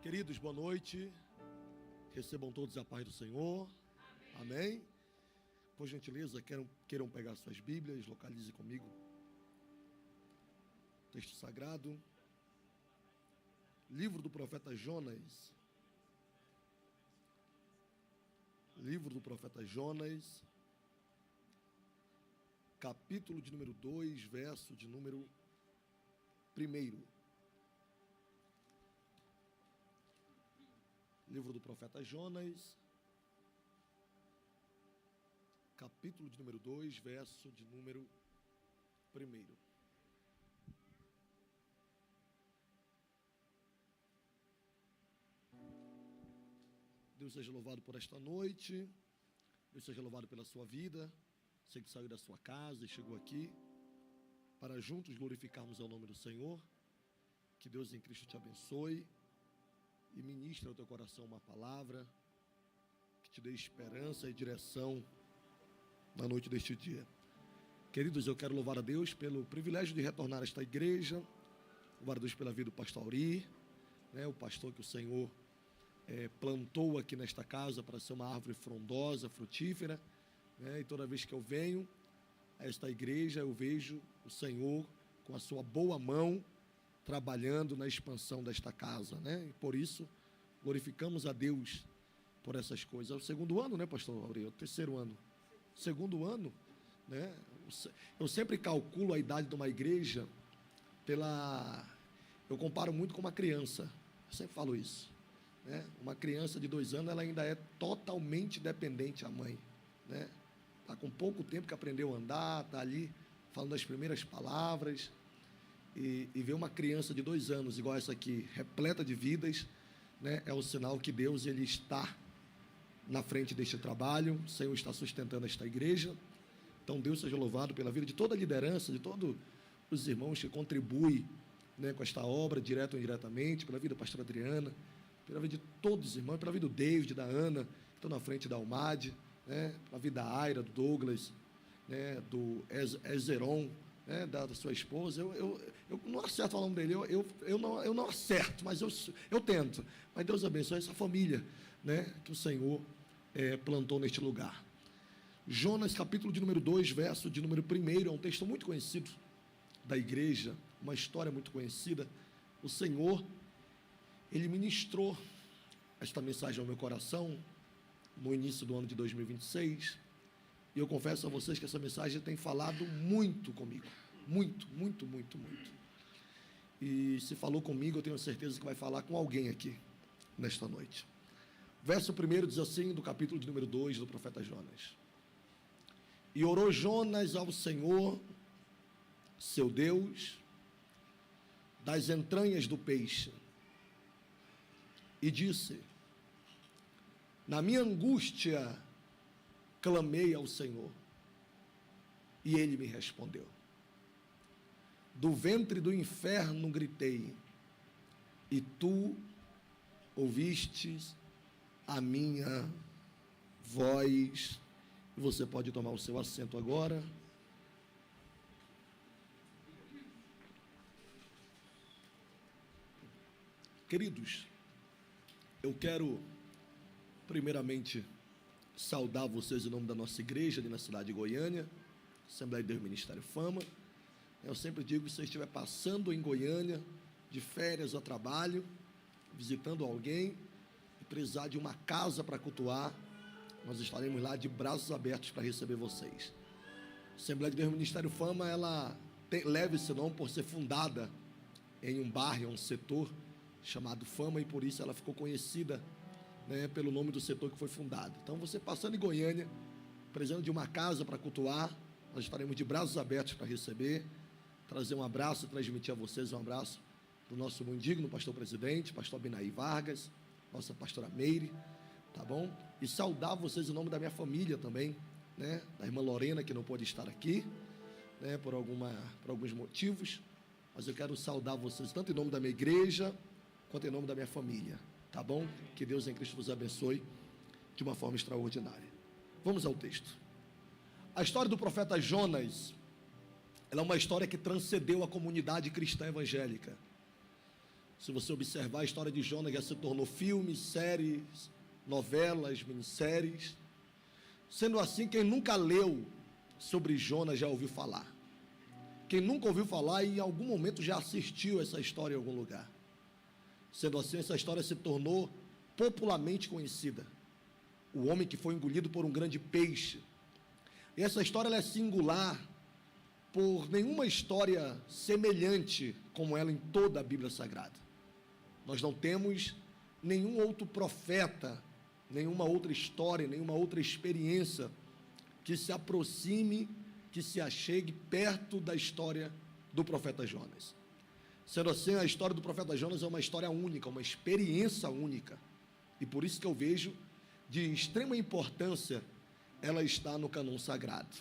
Queridos, boa noite. Recebam todos a paz do Senhor. Amém. Por gentileza, queiram pegar suas Bíblias, localize comigo. Texto sagrado. Livro do profeta Jonas. Livro do profeta Jonas. Capítulo de número 2, verso de número 1. Livro do profeta Jonas, capítulo de número 2, verso de número 1. Deus seja louvado por esta noite, Deus seja louvado pela sua vida. Você que saiu da sua casa e chegou aqui, para juntos glorificarmos ao nome do Senhor. Que Deus em Cristo te abençoe e ministre ao teu coração uma palavra que te dê esperança e direção na noite deste dia. Queridos, eu quero louvar a Deus pelo privilégio de retornar a esta igreja, louvar a Deus pela vida do pastor Auri, o pastor que o Senhor plantou aqui nesta casa para ser uma árvore frondosa, frutífera, e toda vez que eu venho a esta igreja, eu vejo o Senhor com a sua boa mão trabalhando na expansão desta casa, E por isso, glorificamos a Deus por essas coisas. É o segundo ano, pastor Aurélio? É o terceiro ano. Segundo ano, Eu sempre calculo a idade de uma igreja eu comparo muito com uma criança. Eu sempre falo isso, Uma criança de 2 anos, ela ainda é totalmente dependente à mãe, Está com pouco tempo que aprendeu a andar, está ali falando as primeiras palavras. E ver uma criança de 2 anos, igual essa aqui, repleta de vidas, é o sinal que Deus ele está na frente deste trabalho. O Senhor está sustentando esta igreja. Então Deus seja louvado pela vida de toda a liderança, de todos os irmãos que contribuem com esta obra, direto ou indiretamente, pela vida da pastora Adriana, pela vida de todos os irmãos, pela vida do David, da Ana, que estão na frente da Almade, pela vida da Aira, do Douglas, do Ezeron, da sua esposa. Eu não acerto o nome dele, eu não acerto, mas eu tento. Mas Deus abençoe essa família, que o Senhor plantou neste lugar. Jonas, capítulo de número 2, verso de número 1, é um texto muito conhecido da igreja, uma história muito conhecida. O Senhor, Ele ministrou esta mensagem ao meu coração no início do ano de 2026, e eu confesso a vocês que essa mensagem tem falado muito comigo, muito. E se falou comigo, eu tenho certeza que vai falar com alguém aqui nesta noite. Verso 1 diz assim, do capítulo de número 2 do profeta Jonas: E orou Jonas ao Senhor, seu Deus, das entranhas do peixe, e disse: Na minha angústia clamei ao Senhor, e Ele me respondeu. Do ventre do inferno gritei, e Tu ouvistes a minha voz. E você pode tomar o seu assento agora. Queridos, eu quero primeiramente saudar vocês em nome da nossa igreja ali na cidade de Goiânia, Assembleia de Deus Ministério Fama. Eu sempre digo que se você estiver passando em Goiânia, de férias a trabalho, visitando alguém, e precisar de uma casa para cultuar, nós estaremos lá de braços abertos para receber vocês. A Assembleia de Deus Ministério Fama, ela leva esse nome por ser fundada em um bairro, um setor chamado Fama, e por isso ela ficou conhecida pelo nome do setor que foi fundado. Então, você passando em Goiânia, precisando de uma casa para cultuar, nós estaremos de braços abertos para receber, trazer um abraço, transmitir a vocês um abraço do nosso muito digno pastor presidente, pastor Abinaí Vargas, nossa pastora Meire, tá bom? E saudar vocês em nome da minha família também, da irmã Lorena, que não pôde estar aqui, por alguns motivos, mas eu quero saudar vocês tanto em nome da minha igreja, quanto em nome da minha família. Tá bom? Que Deus em Cristo vos abençoe de uma forma extraordinária. Vamos ao texto. A história do profeta Jonas, ela é uma história que transcendeu a comunidade cristã evangélica. Se você observar, a história de Jonas já se tornou filmes, séries, novelas, minisséries. Sendo assim, quem nunca leu sobre Jonas já ouviu falar. Quem nunca ouviu falar, em algum momento já assistiu essa história em algum lugar. Sendo assim, essa história se tornou popularmente conhecida. O homem que foi engolido por um grande peixe. E essa história ela é singular, por nenhuma história semelhante como ela em toda a Bíblia Sagrada. Nós não temos nenhum outro profeta, nenhuma outra história, nenhuma outra experiência que se aproxime, que se achegue perto da história do profeta Jonas. Sendo assim, a história do profeta Jonas é uma história única, uma experiência única. E por isso que eu vejo de extrema importância ela está no cânon sagrado.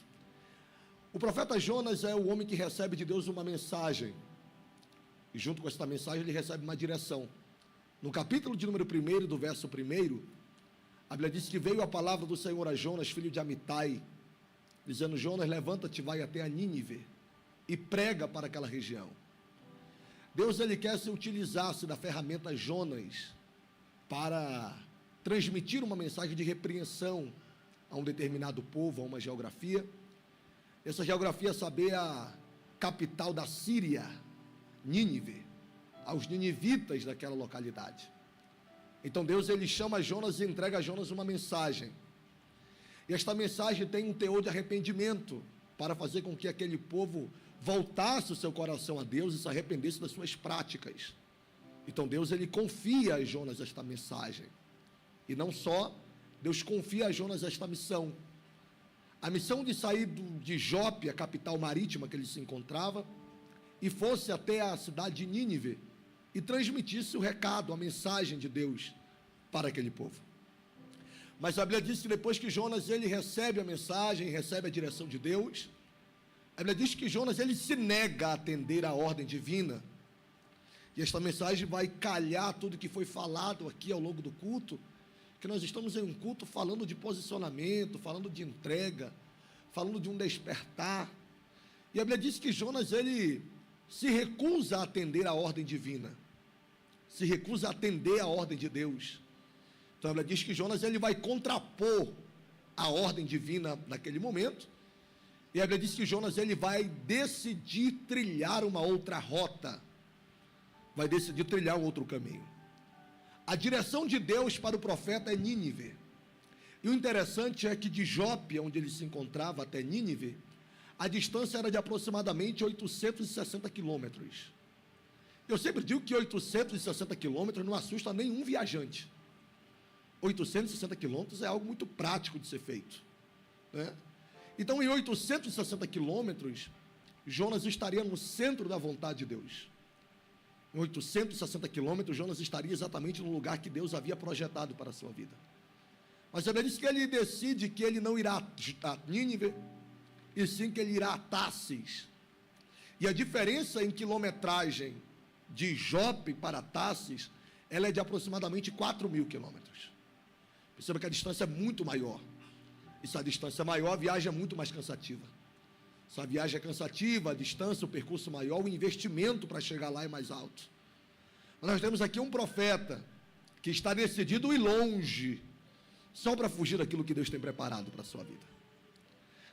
O profeta Jonas é o homem que recebe de Deus uma mensagem. E junto com essa mensagem ele recebe uma direção. No capítulo de número 1, do verso 1, a Bíblia diz que veio a palavra do Senhor a Jonas, filho de Amitai, dizendo: Jonas, levanta-te, vai até a Nínive e prega para aquela região. Deus ele quer se utilizar-se da ferramenta Jonas para transmitir uma mensagem de repreensão a um determinado povo, a uma geografia. Essa geografia, saber a capital da Síria, Nínive, aos ninivitas daquela localidade. Então Deus ele chama Jonas e entrega a Jonas uma mensagem. E esta mensagem tem um teor de arrependimento, para fazer com que aquele povo voltasse o seu coração a Deus e se arrependesse das suas práticas. Então Deus ele confia a Jonas esta mensagem. E não só, Deus confia a Jonas esta missão. A missão de sair de Jope, a capital marítima que ele se encontrava, e fosse até a cidade de Nínive e transmitisse o recado, a mensagem de Deus para aquele povo. Mas a Bíblia diz que depois que Jonas ele recebe a mensagem, recebe a direção de Deus, a Bíblia diz que Jonas ele se nega a atender à ordem divina. E esta mensagem vai calhar tudo que foi falado aqui ao longo do culto, que nós estamos em um culto falando de posicionamento, falando de entrega, falando de um despertar. E a Bíblia diz que Jonas ele se recusa a atender à ordem divina, se recusa a atender à ordem de Deus. Então a Bíblia diz que Jonas ele vai contrapor a ordem divina naquele momento. E a Bíblia diz que Jonas ele vai decidir trilhar uma outra rota, vai decidir trilhar um outro caminho. A direção de Deus para o profeta é Nínive. E o interessante é que de Jope, onde ele se encontrava, até Nínive, a distância era de aproximadamente 860 quilômetros. Eu sempre digo que 860 quilômetros não assusta nenhum viajante. 860 quilômetros é algo muito prático de ser feito, né? Então, em 860 quilômetros, Jonas estaria no centro da vontade de Deus. Em 860 quilômetros, Jonas estaria exatamente no lugar que Deus havia projetado para a sua vida. Mas a Bíblia diz que ele decide que ele não irá a Nínive, e sim que ele irá a Tarsis. E a diferença em quilometragem de Jope para Tarsis, ela é de aproximadamente 4.000 quilômetros. Perceba que a distância é muito maior. E se a distância é maior, a viagem é muito mais cansativa. Se a viagem é cansativa, a distância, o percurso maior, o investimento para chegar lá é mais alto. Mas nós temos aqui um profeta que está decidido a ir longe, só para fugir daquilo que Deus tem preparado para a sua vida.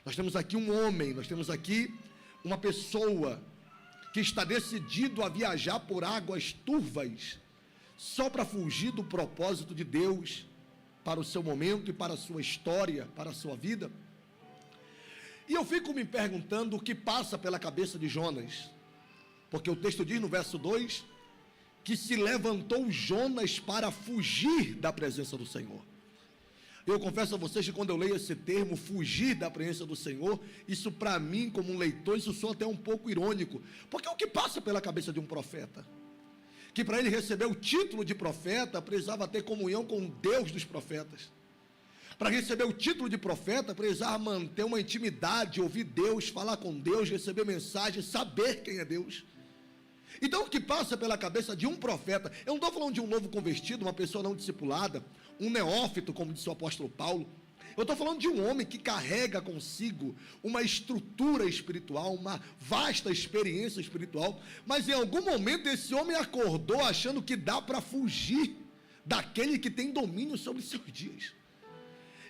Nós temos aqui um homem, nós temos aqui uma pessoa que está decidido a viajar por águas turvas, só para fugir do propósito de Deus para o seu momento e para a sua história, para a sua vida. E eu fico me perguntando o que passa pela cabeça de Jonas, porque o texto diz no verso 2, que se levantou Jonas para fugir da presença do Senhor. Eu confesso a vocês que quando eu leio esse termo, fugir da presença do Senhor, isso para mim, como um leitor, isso soa até um pouco irônico, porque o que passa pela cabeça de um profeta? Que para ele receber o título de profeta, precisava ter comunhão com o Deus dos profetas. Para receber o título de profeta, precisava manter uma intimidade, ouvir Deus, falar com Deus, receber mensagem, saber quem é Deus. Então o que passa pela cabeça de um profeta, eu não estou falando de um novo convertido, uma pessoa não discipulada, um neófito, como disse o apóstolo Paulo, Eu estou falando de um homem que carrega consigo uma estrutura espiritual, uma vasta experiência espiritual, mas em algum momento esse homem acordou achando que dá para fugir daquele que tem domínio sobre os seus dias.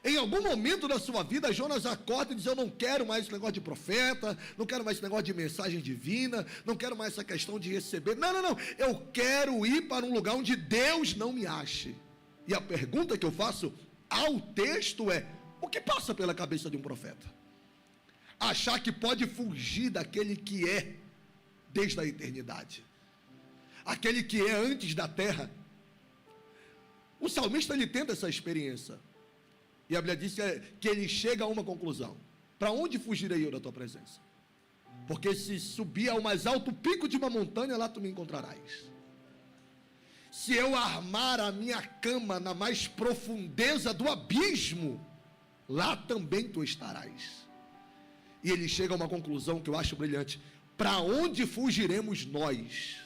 Em algum momento da sua vida, Jonas acorda e diz: eu não quero mais esse negócio de profeta, não quero mais esse negócio de mensagem divina, não quero mais essa questão de receber. Não, eu quero ir para um lugar onde Deus não me ache. E a pergunta que eu faço ao texto é: o que passa pela cabeça de um profeta? Achar que pode fugir daquele que é desde a eternidade, aquele que é antes da terra. O salmista, ele tenta essa experiência, e a Bíblia diz que ele chega a uma conclusão: para onde fugirei eu da tua presença? Porque se subir ao mais alto pico de uma montanha, lá tu me encontrarás. Se eu armar a minha cama na mais profundeza do abismo, lá também tu estarás. E ele chega a uma conclusão que eu acho brilhante: para onde fugiremos nós?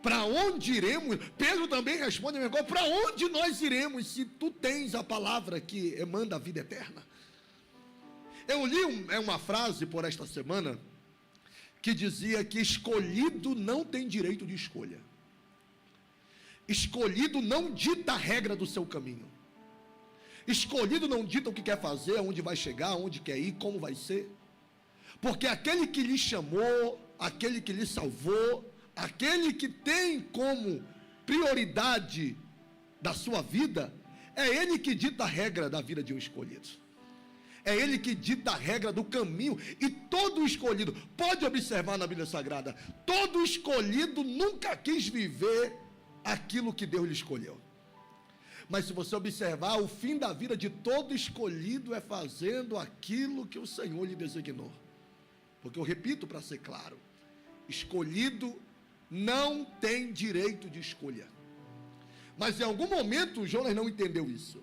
Para onde iremos? Pedro também responde a minha coisa: para onde nós iremos se tu tens a palavra que emana a vida eterna? Eu li uma frase por esta semana que dizia que escolhido não tem direito de escolha. Escolhido não dita a regra do seu caminho. Escolhido não dita o que quer fazer, aonde vai chegar, aonde quer ir, como vai ser. Porque aquele que lhe chamou, aquele que lhe salvou, aquele que tem como prioridade da sua vida, é ele que dita a regra da vida de um escolhido. É ele que dita a regra do caminho. E todo escolhido, pode observar na Bíblia Sagrada, todo escolhido nunca quis viver aquilo que Deus lhe escolheu. Mas se você observar, o fim da vida de todo escolhido é fazendo aquilo que o Senhor lhe designou. Porque eu repito para ser claro: escolhido não tem direito de escolha. Mas em algum momento Jonas não entendeu isso.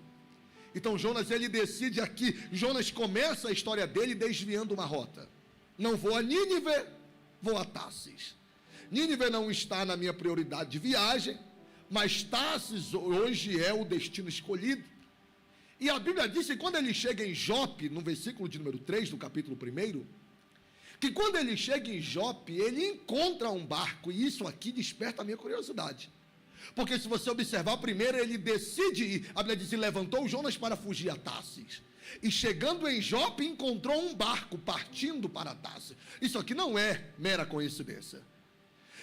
Então Jonas, ele decide aqui, Jonas começa a história dele desviando uma rota. Não vou a Nínive, vou a Tarsis. Nínive não está na minha prioridade de viagem, mas Tarsis hoje é o destino escolhido. E a Bíblia diz que quando ele chega em Jope, no versículo de número 3 do capítulo 1, que quando ele chega em Jope, ele encontra um barco, e isso aqui desperta a minha curiosidade. Porque se você observar, primeiro ele decide ir, a Bíblia diz que levantou Jonas para fugir a Tarsis. E chegando em Jope, encontrou um barco partindo para Tarsis. Isso aqui não é mera coincidência.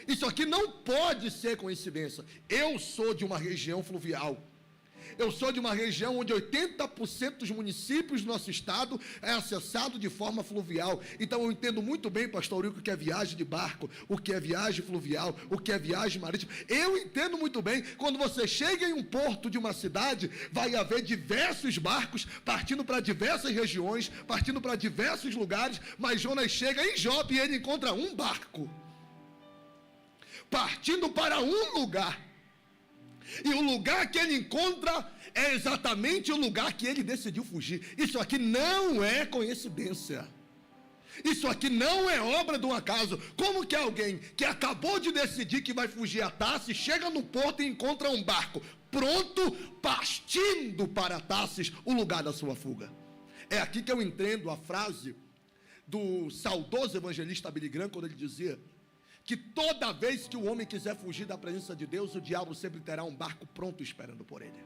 Isso aqui não pode ser coincidência. Eu sou de uma região fluvial. Eu sou de uma região onde 80% dos municípios do nosso estado é acessado de forma fluvial. Então eu entendo muito bem, pastor Eurico, o que é viagem de barco, o que é viagem fluvial, o que é viagem marítima. Eu entendo muito bem. Quando você chega em um porto de uma cidade, vai haver diversos barcos partindo para diversas regiões, partindo para diversos lugares, mas Jonas chega em Jope e ele encontra um barco partindo para um lugar. E o lugar que ele encontra é exatamente o lugar que ele decidiu fugir. Isso aqui não é coincidência. Isso aqui não é obra de um acaso. Como que alguém que acabou de decidir que vai fugir a Tarsis, chega no porto e encontra um barco pronto, partindo para Tarsis, o lugar da sua fuga? É aqui que eu entendo a frase do saudoso evangelista Billy Graham, quando ele dizia que toda vez que o homem quiser fugir da presença de Deus, o diabo sempre terá um barco pronto esperando por ele.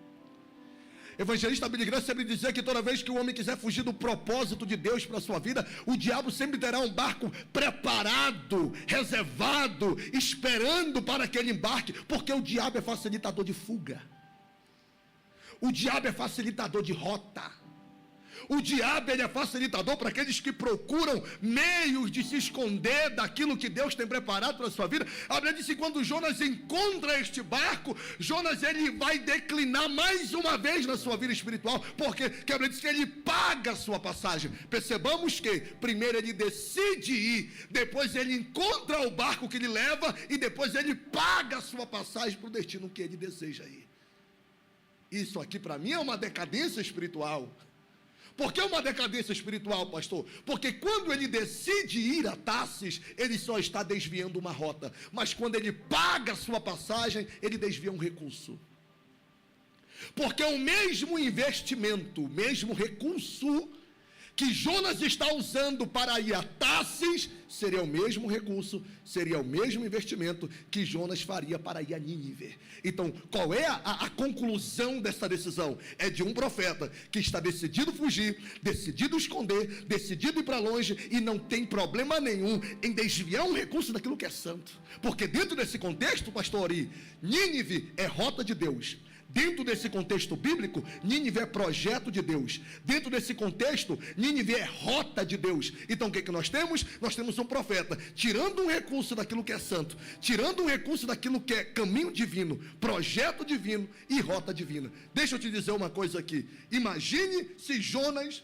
Evangelista Billy Graham sempre dizia que toda vez que o homem quiser fugir do propósito de Deus para a sua vida, o diabo sempre terá um barco preparado, reservado, esperando para que ele embarque, porque o diabo é facilitador de fuga. O diabo é facilitador de rota. O diabo, ele é facilitador para aqueles que procuram meios de se esconder daquilo que Deus tem preparado para a sua vida. A Bíblia diz que quando Jonas encontra este barco, Jonas, ele vai declinar mais uma vez na sua vida espiritual, porque a Bíblia diz que ele paga a sua passagem. Percebamos que primeiro ele decide ir, depois ele encontra o barco que ele leva e depois ele paga a sua passagem para o destino que ele deseja ir. Isso aqui para mim é uma decadência espiritual. Por que uma decadência espiritual, pastor? Porque quando ele decide ir a Tarsis, ele só está desviando uma rota. Mas quando ele paga a sua passagem, ele desvia um recurso. Porque o mesmo investimento, o mesmo recurso que Jonas está usando para ir a Tarsis, seria o mesmo recurso, seria o mesmo investimento que Jonas faria para ir a Nínive. Então, qual é a conclusão dessa decisão? É de um profeta que está decidido fugir, decidido esconder, decidido ir para longe e não tem problema nenhum em desviar um recurso daquilo que é santo. Porque dentro desse contexto, pastor Ari, Nínive é rota de Deus. Dentro desse contexto bíblico, Nínive é projeto de Deus. Dentro desse contexto, Nínive é rota de Deus. Então o que nós temos? Nós temos um profeta tirando um recurso daquilo que é santo, tirando um recurso daquilo que é caminho divino, projeto divino e rota divina. Deixa eu te dizer uma coisa aqui. Imagine se Jonas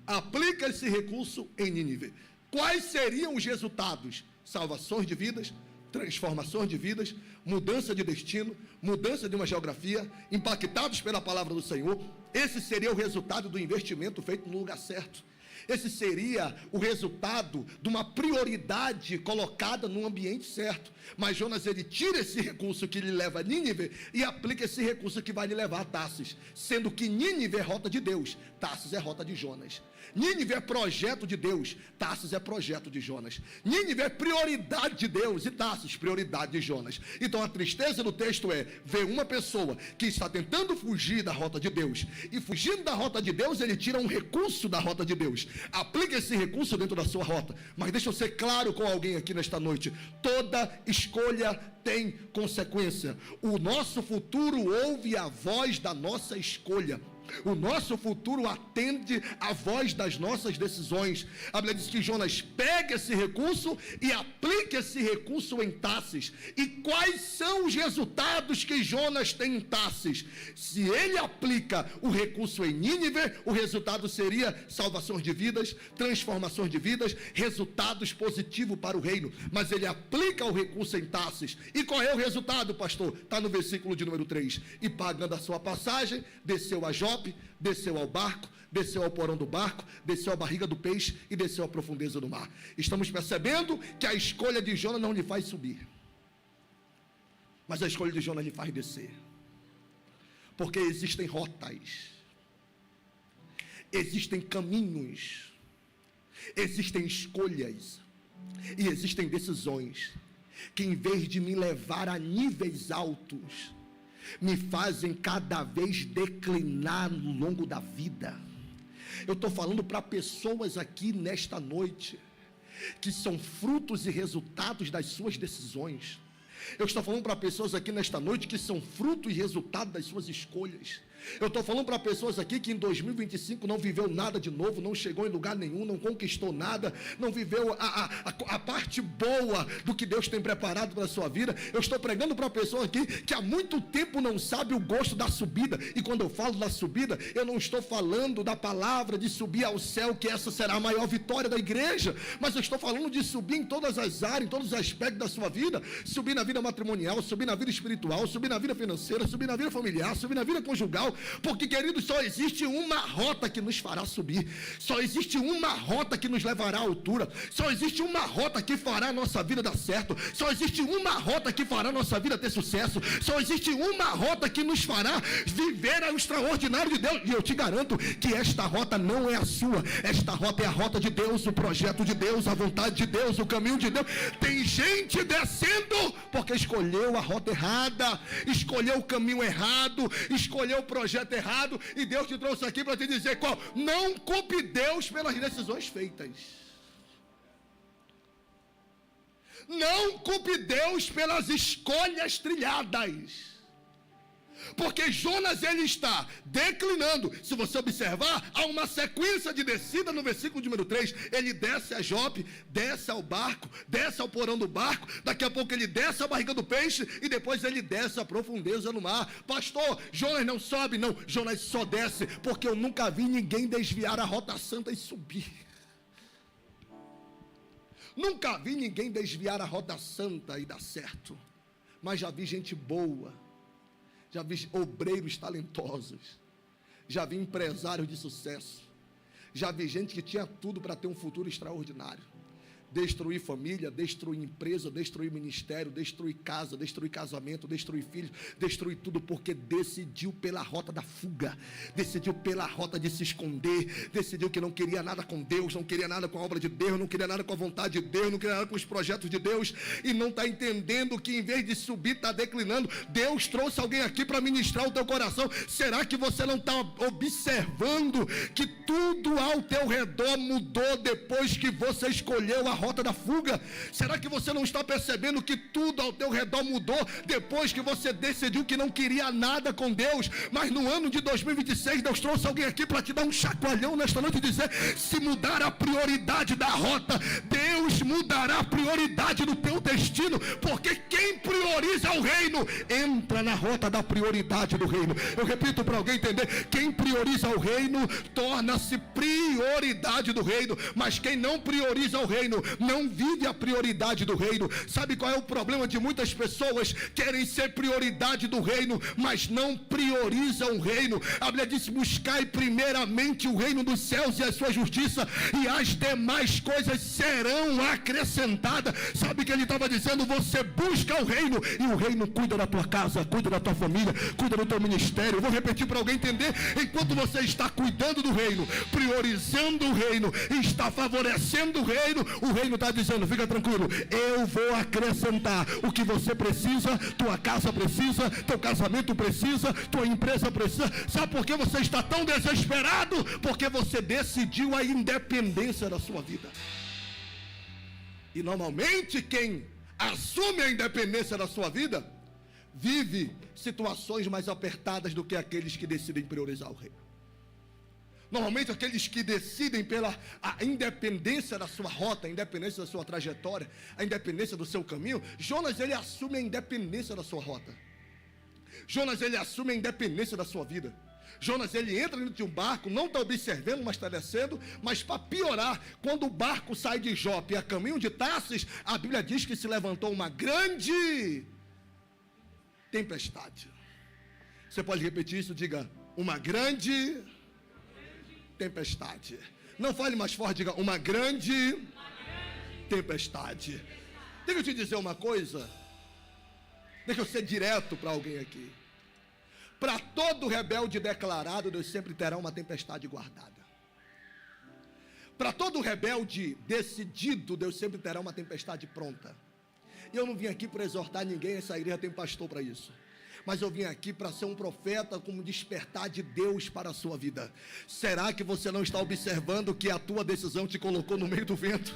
aplica esse recurso em Nínive. Quais seriam os resultados? Salvações de vidas, transformações de vidas, mudança de destino, mudança de uma geografia, impactados pela palavra do Senhor. Esse seria o resultado do investimento feito no lugar certo. Esse seria o resultado de uma prioridade colocada no ambiente certo. Mas Jonas, ele tira esse recurso que lhe leva a Nínive e aplica esse recurso que vai lhe levar a Tarsis, sendo que Nínive é rota de Deus, Tarsis é rota de Jonas. Nínive é projeto de Deus, Tarsis é projeto de Jonas. Nínive é prioridade de Deus e Tarsis, prioridade de Jonas. Então a tristeza do texto é ver uma pessoa que está tentando fugir da rota de Deus, e fugindo da rota de Deus, ele tira um recurso da rota de Deus, aplica esse recurso dentro da sua rota. Mas deixa eu ser claro com alguém aqui nesta noite: toda escolha tem consequência. O nosso futuro ouve a voz da nossa escolha. O nosso futuro atende à voz das nossas decisões. A Bíblia diz que Jonas pega esse recurso e aplica esse recurso em Tarsis. E quais são os resultados que Jonas tem em Tarsis? Se ele aplica o recurso em Nínive, o resultado seria salvações de vidas, transformações de vidas, resultados positivos para o reino. Mas ele aplica o recurso em Tarsis. E qual é o resultado, pastor? Está no versículo de número 3. E pagando a sua passagem, desceu a Jope, desceu ao barco, desceu ao porão do barco, desceu à barriga do peixe e desceu à profundeza do mar. Estamos percebendo que a escolha de Jonas não lhe faz subir, mas a escolha de Jonas lhe faz descer. Porque existem rotas, existem caminhos, existem escolhas e existem decisões que, em vez de me levar a níveis altos, me fazem cada vez declinar no longo da vida. Eu estou falando para pessoas aqui nesta noite que são frutos e resultados das suas decisões. Eu estou falando para pessoas aqui nesta noite que são fruto e resultado das suas escolhas. Eu estou falando para pessoas aqui que em 2025 não viveu nada de novo, não chegou em lugar nenhum, não conquistou nada, não viveu a parte boa do que Deus tem preparado para a sua vida. Eu estou pregando para pessoas aqui que há muito tempo não sabe o gosto da subida. E quando eu falo da subida, eu não estou falando da palavra de subir ao céu, que essa será a maior vitória da igreja, mas eu estou falando de subir em todas as áreas, em todos os aspectos da sua vida. Subir na vida matrimonial, subir na vida espiritual, subir na vida financeira, subir na vida familiar, subir na vida conjugal. Porque, querido, só existe uma rota que nos fará subir, só existe uma rota que nos levará à altura, só existe uma rota que fará a nossa vida dar certo, só existe uma rota que fará a nossa vida ter sucesso, só existe uma rota que nos fará viver o extraordinário de Deus. E eu te garanto que esta rota não é a sua, esta rota é a rota de Deus, o projeto de Deus, a vontade de Deus, o caminho de Deus. Tem gente descendo porque escolheu a rota errada, escolheu o caminho errado, escolheu o projeto errado, e Deus te trouxe aqui para te dizer qual: não culpe Deus pelas decisões feitas, não culpe Deus pelas escolhas trilhadas, porque Jonas, ele está declinando. Se você observar, há uma sequência de descida no versículo número 3, ele desce a Jope, desce ao barco, desce ao porão do barco, daqui a pouco ele desce a barriga do peixe, e depois ele desce a profundeza no mar. Pastor, Jonas não sobe, não, Jonas só desce, porque eu nunca vi ninguém desviar a rota santa e subir. Nunca vi ninguém desviar a rota santa e dar certo, mas já vi gente boa, já vi obreiros talentosos, já vi empresários de sucesso, já vi gente que tinha tudo para ter um futuro extraordinário, destruir família, destruir empresa, destruir ministério, destruir casa, destruir casamento, destruir filhos, destruir tudo, porque decidiu pela rota da fuga, decidiu pela rota de se esconder, decidiu que não queria nada com Deus, não queria nada com a obra de Deus, não queria nada com a vontade de Deus, não queria nada com os projetos de Deus, e não está entendendo que em vez de subir, está declinando. Deus trouxe alguém aqui para ministrar o teu coração. Será que você não está observando que tudo ao teu redor mudou depois que você escolheu a rota da fuga? Será que você não está percebendo que tudo ao teu redor mudou depois que você decidiu que não queria nada com Deus? Mas no ano de 2026, Deus trouxe alguém aqui para te dar um chacoalhão nesta noite e dizer: se mudar a prioridade da rota, Deus mudará a prioridade do teu destino, porque quem prioriza o reino entra na rota da prioridade do reino. Eu repito para alguém entender: quem prioriza o reino torna-se prioridade do reino, mas quem não prioriza o reino não vive a prioridade do reino. Sabe qual é o problema de muitas pessoas? Querem ser prioridade do reino, mas não priorizam o reino. A Bíblia diz: buscai primeiramente o reino dos céus e a sua justiça, e as demais coisas serão acrescentadas. Sabe o que ele estava dizendo? Você busca o reino, e o reino cuida da tua casa, cuida da tua família, cuida do teu ministério. Eu vou repetir para alguém entender: enquanto você está cuidando do reino, priorizando o reino, está favorecendo o reino está dizendo: fica tranquilo, eu vou acrescentar o que você precisa, tua casa precisa, teu casamento precisa, tua empresa precisa. Sabe por que você está tão desesperado? Porque você decidiu a independência da sua vida. E normalmente quem assume a independência da sua vida vive situações mais apertadas do que aqueles que decidem priorizar o reino. Normalmente aqueles que decidem pela a independência da sua rota, a independência da sua trajetória, a independência do seu caminho. Jonas, ele assume a independência da sua rota. Jonas, ele assume a independência da sua vida. Jonas, ele entra dentro de um barco, não está observando, mas está descendo. Mas para piorar, quando o barco sai de Jope a caminho de Tarsis, a Bíblia diz que se levantou uma grande tempestade. Você pode repetir isso? Diga: uma grande tempestade. Não fale mais forte, diga: uma grande tempestade. Deixa eu te dizer uma coisa. Deixa eu ser direto para alguém aqui. Para todo rebelde declarado, Deus sempre terá uma tempestade guardada. Para todo rebelde decidido, Deus sempre terá uma tempestade pronta. E eu não vim aqui para exortar ninguém, essa igreja tem pastor para isso. Mas eu vim aqui para ser um profeta, como despertar de Deus para a sua vida. Será que você não está observando que a tua decisão te colocou no meio do vento?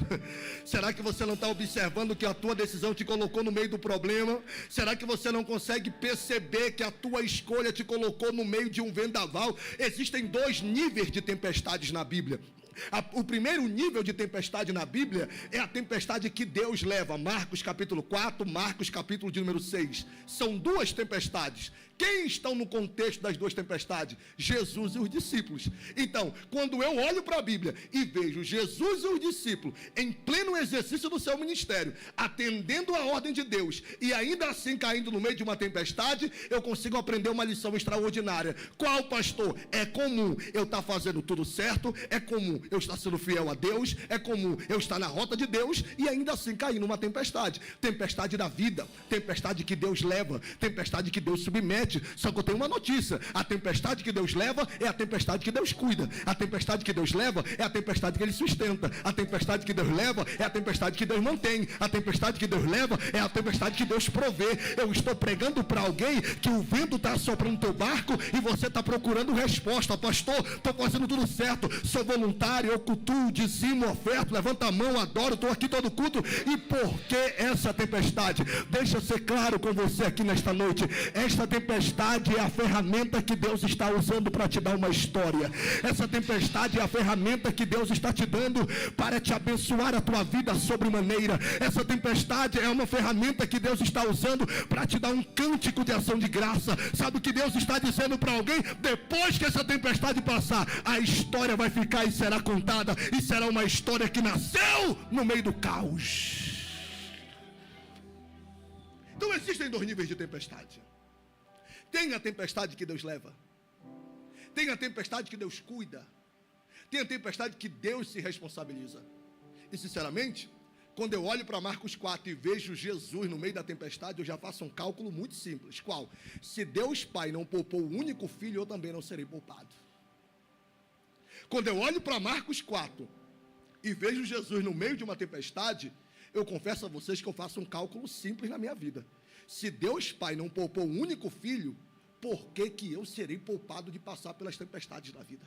Será que você não está observando que a tua decisão te colocou no meio do problema? Será que você não consegue perceber que a tua escolha te colocou no meio de um vendaval? Existem 2 níveis de tempestades na Bíblia. O primeiro nível de tempestade na Bíblia é a tempestade que Deus leva. Marcos capítulo 4, Marcos capítulo de número 6. São 2 tempestades. Quem estão no contexto das 2 tempestades? Jesus e os discípulos. Então, quando eu olho para a Bíblia e vejo Jesus e os discípulos em pleno exercício do seu ministério, atendendo a ordem de Deus, e ainda assim caindo no meio de uma tempestade, eu consigo aprender uma lição extraordinária. Qual, pastor? É comum eu estar fazendo tudo certo, é comum eu estar sendo fiel a Deus, é comum eu estar na rota de Deus, e ainda assim cair numa tempestade. Tempestade da vida, tempestade que Deus leva, tempestade que Deus submete. Só que eu tenho uma notícia: a tempestade que Deus leva é a tempestade que Deus cuida. A tempestade que Deus leva é a tempestade que Ele sustenta. A tempestade que Deus leva é a tempestade que Deus mantém. A tempestade que Deus leva é a tempestade que Deus provê. Eu estou pregando para alguém que o vento está soprando no teu barco e você está procurando resposta. Pastor, estou fazendo tudo certo, sou voluntário, eu cultuo, dizimo, oferto, levanto a mão, adoro, estou aqui todo culto. E por que essa tempestade? Deixa eu ser claro com você aqui nesta noite. Esta tempestade é a ferramenta que Deus está usando para te dar uma história. Essa tempestade é a ferramenta que Deus está te dando para te abençoar a tua vida sobremaneira. Essa tempestade é uma ferramenta que Deus está usando para te dar um cântico de ação de graça. Sabe o que Deus está dizendo para alguém? Depois que essa tempestade passar, a história vai ficar e será contada, e será uma história que nasceu no meio do caos. Então existem 2 níveis de tempestade. Tem a tempestade que Deus leva. Tem a tempestade que Deus cuida. Tem a tempestade que Deus se responsabiliza. E sinceramente, Quando eu olho para Marcos 4 e vejo Jesus no meio da tempestade, eu já faço um cálculo muito simples. Qual? Se Deus Pai não poupou o único filho, eu também não serei poupado. Quando eu olho para Marcos 4 e vejo Jesus no meio de uma tempestade, eu confesso a vocês que eu faço um cálculo simples na minha vida. Se Deus Pai não poupou o único filho, por que eu serei poupado de passar pelas tempestades da vida?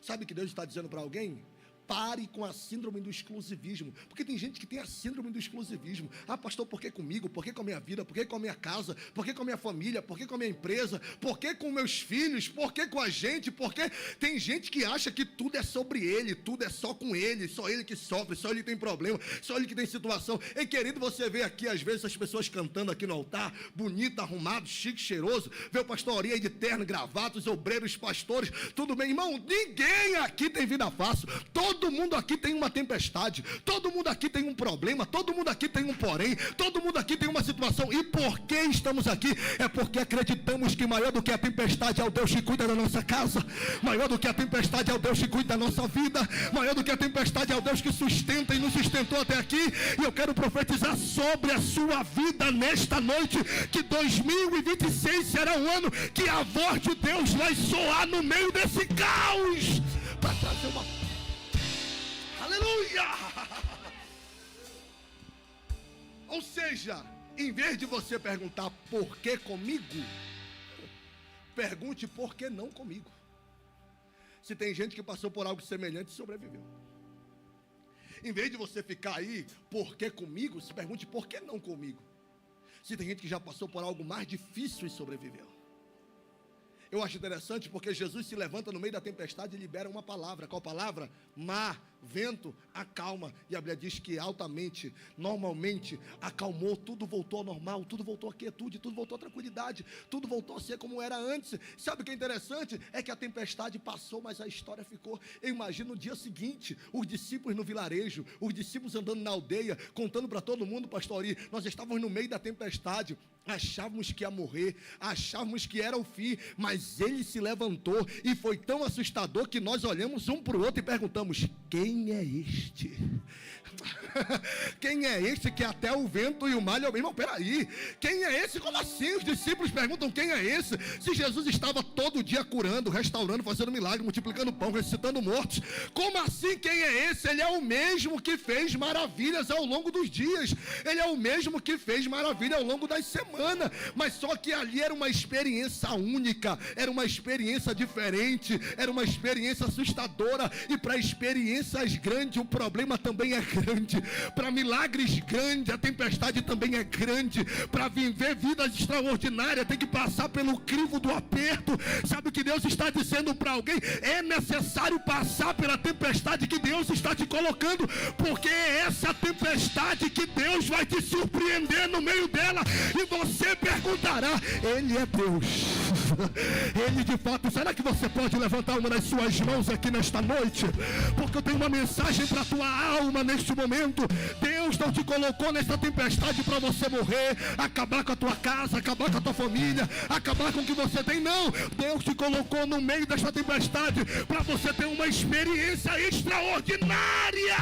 Sabe o que Deus está dizendo para alguém? Pare com a síndrome do exclusivismo, porque tem gente que tem a síndrome do exclusivismo. Ah, pastor, por que comigo? Por que com a minha vida? Por que com a minha casa? Por que com a minha família? Por que com a minha empresa? Por que com meus filhos? Por que com a gente? Porque tem gente que acha que tudo é sobre ele, tudo é só com ele, só ele que sofre, só ele que tem problema, só ele que tem situação. Ei, querido, você vê aqui às vezes as pessoas cantando aqui no altar, bonito, arrumado, chique, cheiroso, vê o pastor Ori aí de terno, gravata, os obreiros, pastores, tudo bem, irmão, ninguém aqui tem vida fácil. Todo mundo aqui tem uma tempestade, todo mundo aqui tem um problema, todo mundo aqui tem um porém, todo mundo aqui tem uma situação. E por que estamos aqui? É porque acreditamos que maior do que a tempestade é o Deus que cuida da nossa casa, maior do que a tempestade é o Deus que cuida da nossa vida, maior do que a tempestade é o Deus que sustenta e nos sustentou até aqui. E eu quero profetizar sobre a sua vida nesta noite, que 2026 será um ano que a voz de Deus vai soar no meio desse caos, para trazer uma... Aleluia! Ou seja, em vez de você perguntar por que comigo, pergunte por que não comigo. Se tem gente que passou por algo semelhante e sobreviveu. Em vez de você ficar aí, por que comigo, se pergunte por que não comigo. Se tem gente que já passou por algo mais difícil e sobreviveu. Eu acho interessante porque Jesus se levanta no meio da tempestade e libera uma palavra. Qual palavra? Mar, vento, acalma. E a Bíblia diz que altamente, normalmente, acalmou. Tudo voltou ao normal, tudo voltou à quietude, tudo voltou à tranquilidade, tudo voltou a ser como era antes. Sabe o que é interessante? É que a tempestade passou, mas a história ficou. Eu imagino no dia seguinte, os discípulos no vilarejo, os discípulos andando na aldeia, contando para todo mundo, pastor Ori, nós estávamos no meio da tempestade, achávamos que ia morrer, achávamos que era o fim, mas ele se levantou e foi tão assustador que nós olhamos um para o outro e perguntamos: quem é este? Quem é este que até o vento e o mar... Irmão, peraí, quem é esse? Como assim? Os discípulos perguntam: quem é esse? Se Jesus estava todo dia curando, restaurando, fazendo milagre, multiplicando pão, ressuscitando mortos, como assim quem é esse? Ele é o mesmo que fez maravilhas ao longo dos dias, ele é o mesmo que fez maravilha ao longo das semanas, mas só que ali era uma experiência única, era uma experiência diferente, era uma experiência assustadora. E para experiências grandes o problema também é grande, para milagres grandes a tempestade também é grande, para viver vidas extraordinárias tem que passar pelo crivo do aperto. Sabe o que Deus está dizendo para alguém? É necessário passar pela tempestade que Deus está te colocando, porque é essa tempestade que Deus vai te surpreender no meio dela, e você perguntará: Ele é Deus? Ele de fato? Será que você pode levantar uma das suas mãos aqui nesta noite? Porque eu tenho uma mensagem para a tua alma neste momento. Deus não te colocou nesta tempestade para você morrer, acabar com a tua casa, acabar com a tua família, acabar com o que você tem. Não, Deus te colocou no meio desta tempestade para você ter uma experiência extraordinária.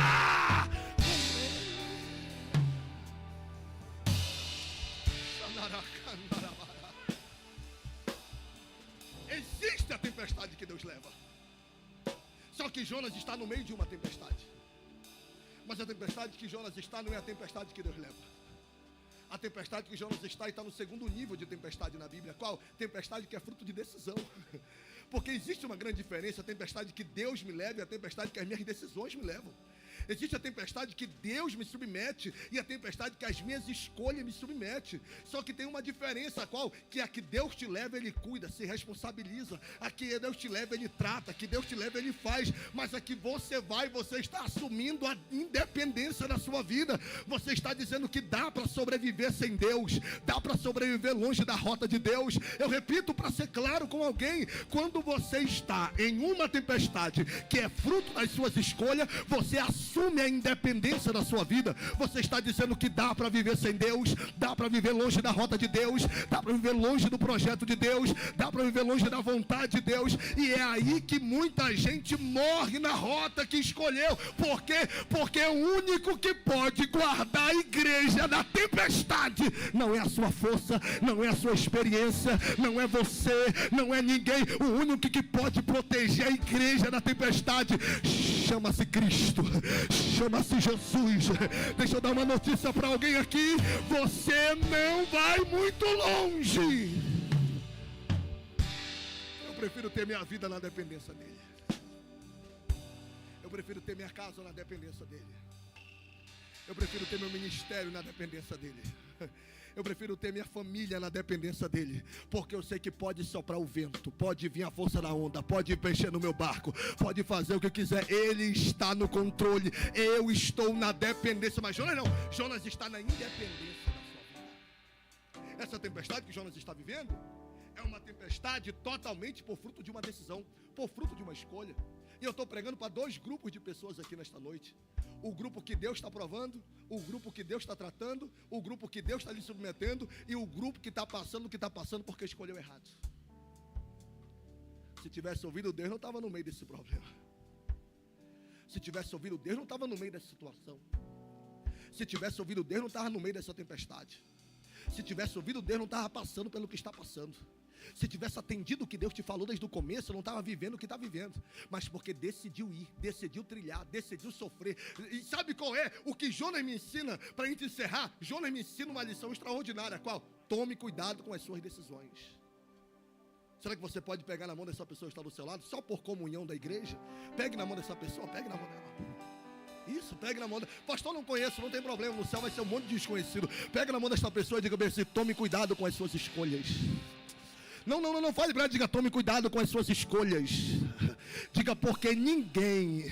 Existe a tempestade que Deus leva. Só que Jonas está no meio de uma tempestade. Mas a tempestade que Jonas está não é a tempestade que Deus leva. A tempestade que Jonas está no segundo nível de tempestade na Bíblia. Qual? Tempestade que é fruto de decisão. Porque existe uma grande diferença: a tempestade que Deus me leva e a tempestade que as minhas decisões me levam. Existe a tempestade que Deus me submete e a tempestade que as minhas escolhas me submetem. Só que tem uma diferença, qual? Que a que Deus te leva, Ele cuida, se responsabiliza. A que Deus te leva, Ele trata. A que Deus te leva, Ele faz. Mas a que você vai, você está assumindo a independência da sua vida. Você está dizendo que dá para sobreviver sem Deus, dá para sobreviver longe da rota de Deus. Eu repito para ser claro com alguém: quando você está em uma tempestade que é fruto das suas escolhas, você assume assume a independência da sua vida, você está dizendo que dá para viver sem Deus, dá para viver longe da rota de Deus, dá para viver longe do projeto de Deus, dá para viver longe da vontade de Deus. E é aí que muita gente morre na rota que escolheu. Por quê? Porque o único que pode guardar a igreja da tempestade não é a sua força, não é a sua experiência, não é você, não é ninguém. O único que pode proteger a igreja da tempestade chama-se Cristo, chama-se Jesus. Deixa eu dar uma notícia para alguém aqui: você não vai muito longe. Eu prefiro ter minha vida na dependência dele. Eu prefiro ter minha casa na dependência dele. Eu prefiro ter meu ministério na dependência dele. Eu prefiro ter minha família na dependência dele. Porque eu sei que pode soprar o vento, pode vir a força da onda, pode mexer no meu barco, pode fazer o que quiser. Ele está no controle. Eu estou na dependência. Mas Jonas não. Jonas está na independência da sua vida. Essa tempestade que Jonas está vivendo é uma tempestade totalmente por fruto de uma decisão, por fruto de uma escolha. E eu estou pregando para dois grupos de pessoas aqui nesta noite. O grupo que Deus está provando, o grupo que Deus está tratando, o grupo que Deus está lhe submetendo, e o grupo que está passando o que está passando porque escolheu errado. Se tivesse ouvido Deus, não estava no meio desse problema. Se tivesse ouvido Deus, não estava no meio dessa situação. Se tivesse ouvido Deus, não estava no meio dessa tempestade. Se tivesse ouvido Deus, não estava passando pelo que está passando. Se tivesse atendido o que Deus te falou desde o começo, não estava vivendo o que está vivendo. Mas porque decidiu ir, decidiu trilhar, decidiu sofrer. E sabe qual é o que Jonas me ensina? Para a gente encerrar, Jonas me ensina uma lição extraordinária. Qual? Tome cuidado com as suas decisões. Será que você pode pegar na mão dessa pessoa que está do seu lado, só por comunhão da igreja? Pegue na mão dessa pessoa, pegue na mão dela. Isso, pegue na mão dela. Pastor, não conheço, não tem problema, no céu vai ser um monte de desconhecido. Pegue na mão dessa pessoa e diga bem assim: tome cuidado com as suas escolhas. Não fale para ela, diga: tome cuidado com as suas escolhas. Diga: porque ninguém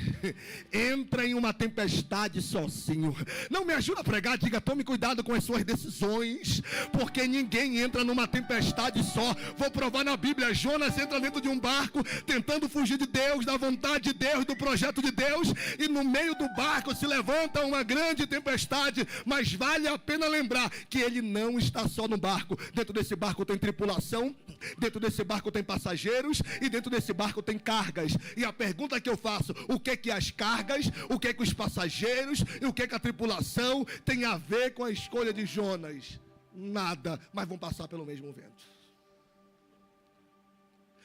entra em uma tempestade sozinho. Não me ajuda a pregar, diga: tome cuidado com as suas decisões, porque ninguém entra numa tempestade só. Vou provar na Bíblia. Jonas entra dentro de um barco, tentando fugir de Deus, da vontade de Deus, do projeto de Deus, e no meio do barco se levanta uma grande tempestade. Mas vale a pena lembrar que ele não está só no barco. Dentro desse barco tem tripulação, dentro desse barco tem passageiros, e dentro desse barco tem cargas. E a pergunta que eu faço: o que que as cargas, o que que os passageiros e o que que a tripulação tem a ver com a escolha de Jonas? Nada, mas vão passar pelo mesmo vento,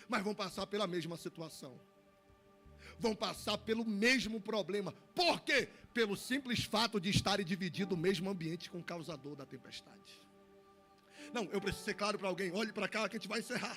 mas vão passar pela mesma situação, vão passar pelo mesmo problema. Por quê? Pelo simples fato de estarem dividindo o mesmo ambiente com o causador da tempestade. Não, eu preciso ser claro para alguém. Olhe para cá que a gente vai encerrar.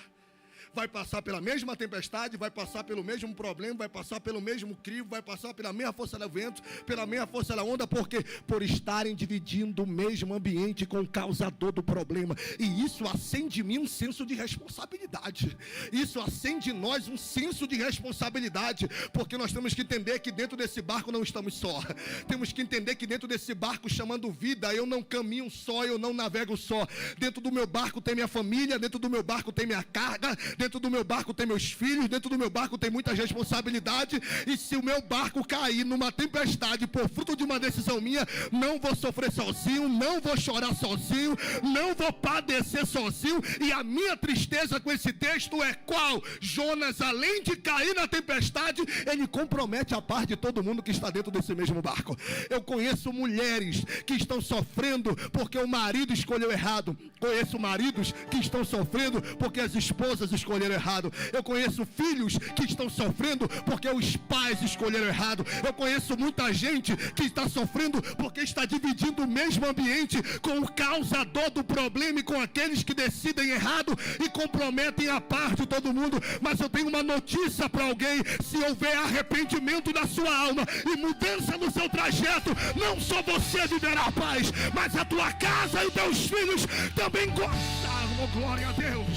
Vai passar pela mesma tempestade, vai passar pelo mesmo problema, vai passar pelo mesmo crivo, vai passar pela mesma força do vento, pela mesma força da onda. Por quê? Por estarem dividindo o mesmo ambiente com o causador do problema. E isso acende em mim um senso de responsabilidade. Isso acende em nós um senso de responsabilidade, porque nós temos que entender que dentro desse barco não estamos só. Temos que entender que dentro desse barco chamando vida, eu não caminho só, eu não navego só. Dentro do meu barco tem minha família, dentro do meu barco tem minha carga, dentro do meu barco tem meus filhos, dentro do meu barco tem muita responsabilidade. E se o meu barco cair numa tempestade por fruto de uma decisão minha, não vou sofrer sozinho, não vou chorar sozinho, não vou padecer sozinho. E a minha tristeza com esse texto é qual? Jonas, além de cair na tempestade, ele compromete a paz de todo mundo que está dentro desse mesmo barco. Eu conheço mulheres que estão sofrendo porque o marido escolheu errado. Conheço maridos que estão sofrendo porque as esposas escolheram errado. Eu conheço filhos que estão sofrendo porque os pais escolheram errado. Eu conheço muita gente que está sofrendo porque está dividindo o mesmo ambiente com o causador do problema e com aqueles que decidem errado e comprometem a paz de todo mundo. Mas eu tenho uma notícia para alguém: se houver arrependimento da sua alma e mudança no seu trajeto, não só você viverá a paz, mas a tua casa e teus filhos também gozarão. Oh, glória a Deus.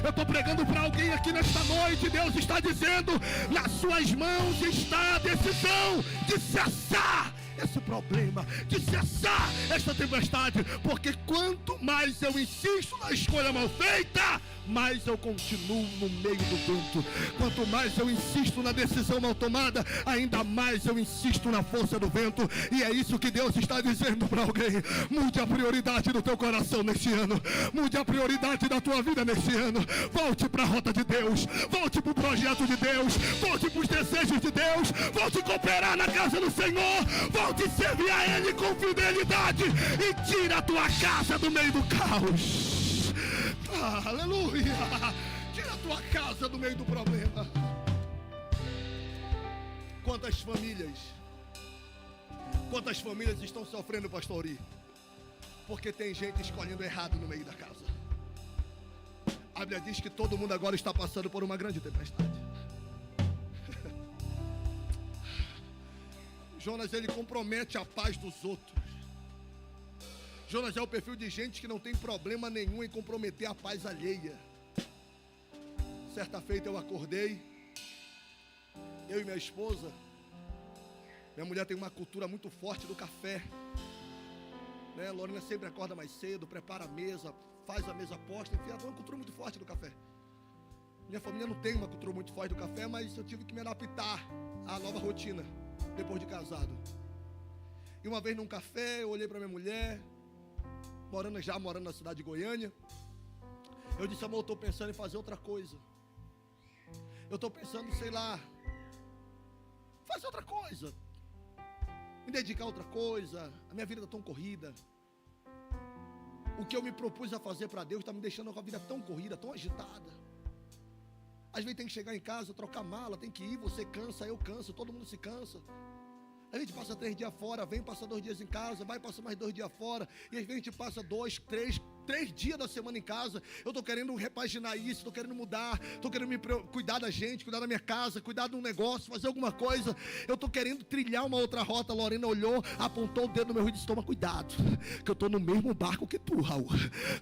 Eu estou pregando para alguém aqui nesta noite. Deus está dizendo: nas suas mãos está a decisão de cessar esse problema, de cessar esta tempestade, porque quanto mais eu insisto na escolha mal feita, mais eu continuo no meio do vento. Quanto mais eu insisto na decisão mal tomada, ainda mais eu insisto na força do vento. E é isso que Deus está dizendo para alguém: mude a prioridade do teu coração neste ano, mude a prioridade da tua vida neste ano. Volte para a rota de Deus, volte para o projeto de Deus, volte para os desejos de Deus, volte cooperar na casa do Senhor, volte servir a Ele com fidelidade e tira a tua casa do meio do caos. Aleluia! Tira a tua casa do meio do problema. Quantas famílias estão sofrendo, pastor Ori? Porque tem gente escolhendo errado no meio da casa. A Bíblia diz que todo mundo agora está passando por uma grande tempestade. Jonas, ele compromete a paz dos outros. Jonas é o perfil de gente que não tem problema nenhum em comprometer a paz alheia. Certa feita eu acordei, eu e minha esposa. Minha mulher tem uma cultura muito forte do café, né? Lorena sempre acorda mais cedo, prepara a mesa, faz a mesa posta, enfim, ela tem uma cultura muito forte do café. Minha família não tem uma cultura muito forte do café, mas eu tive que me adaptar à nova rotina, depois de casado. E uma vez num café, eu olhei para minha mulher, morando na cidade de Goiânia. Eu disse: amor, eu estou pensando em fazer outra coisa. Eu estou pensando, sei lá, fazer outra coisa, me dedicar a outra coisa. A minha vida está tão corrida. O que eu me propus a fazer para Deus está me deixando com a vida tão corrida, tão agitada. Às vezes tem que chegar em casa, trocar mala, tem que ir, você cansa, eu canso, todo mundo se cansa. A gente passa 3 dias fora, vem, passa 2 dias em casa, vai, passa mais 2 dias fora, e às vezes a gente passa 2, 3 dias da semana em casa. Eu estou querendo repaginar isso, estou querendo mudar, estou querendo cuidar da gente, cuidar da minha casa, cuidar de um negócio, fazer alguma coisa. Eu estou querendo trilhar uma outra rota. Lorena olhou, apontou o dedo no meu rosto e disse: toma cuidado, que eu estou no mesmo barco que tu, Raul.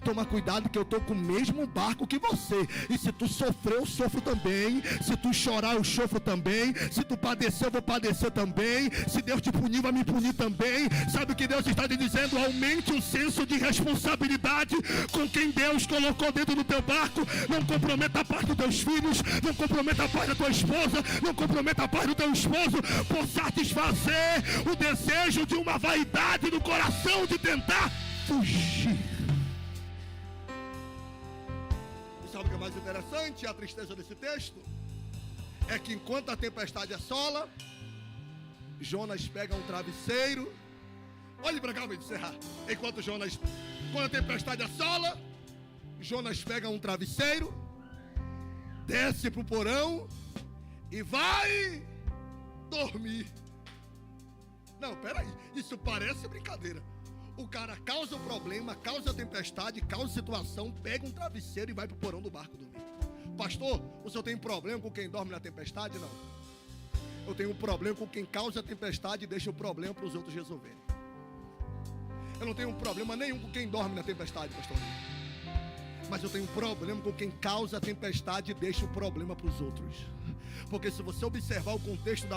Toma cuidado que eu estou com o mesmo barco que você. E se tu sofrer, eu sofro também. Se tu chorar, eu choro também. Se tu padecer, eu vou padecer também. Se Deus te punir, vai me punir também. Sabe o que Deus está te dizendo? Aumente o senso de responsabilidade com quem Deus colocou dentro do teu barco. Não comprometa a paz dos teus filhos, não comprometa a paz da tua esposa, não comprometa a paz do teu esposo por satisfazer o desejo de uma vaidade no coração de tentar fugir. E sabe o que é mais interessante? A tristeza desse texto é que enquanto a tempestade assola, Jonas pega um travesseiro. Olhe para cá para encerrar. Quando a tempestade assola, Jonas pega um travesseiro, desce para o porão e vai dormir. Não, peraí, isso parece brincadeira. O cara causa o problema, causa a tempestade, causa a situação, pega um travesseiro e vai para o porão do barco dormir. Pastor, o senhor tem problema com quem dorme na tempestade? Não. Eu tenho um problema com quem causa a tempestade e deixa o problema para os outros resolverem. Eu não tenho um problema nenhum com quem dorme na tempestade, pastor. Mas eu tenho um problema com quem causa a tempestade e deixa o problema para os outros. Porque se você observar o contexto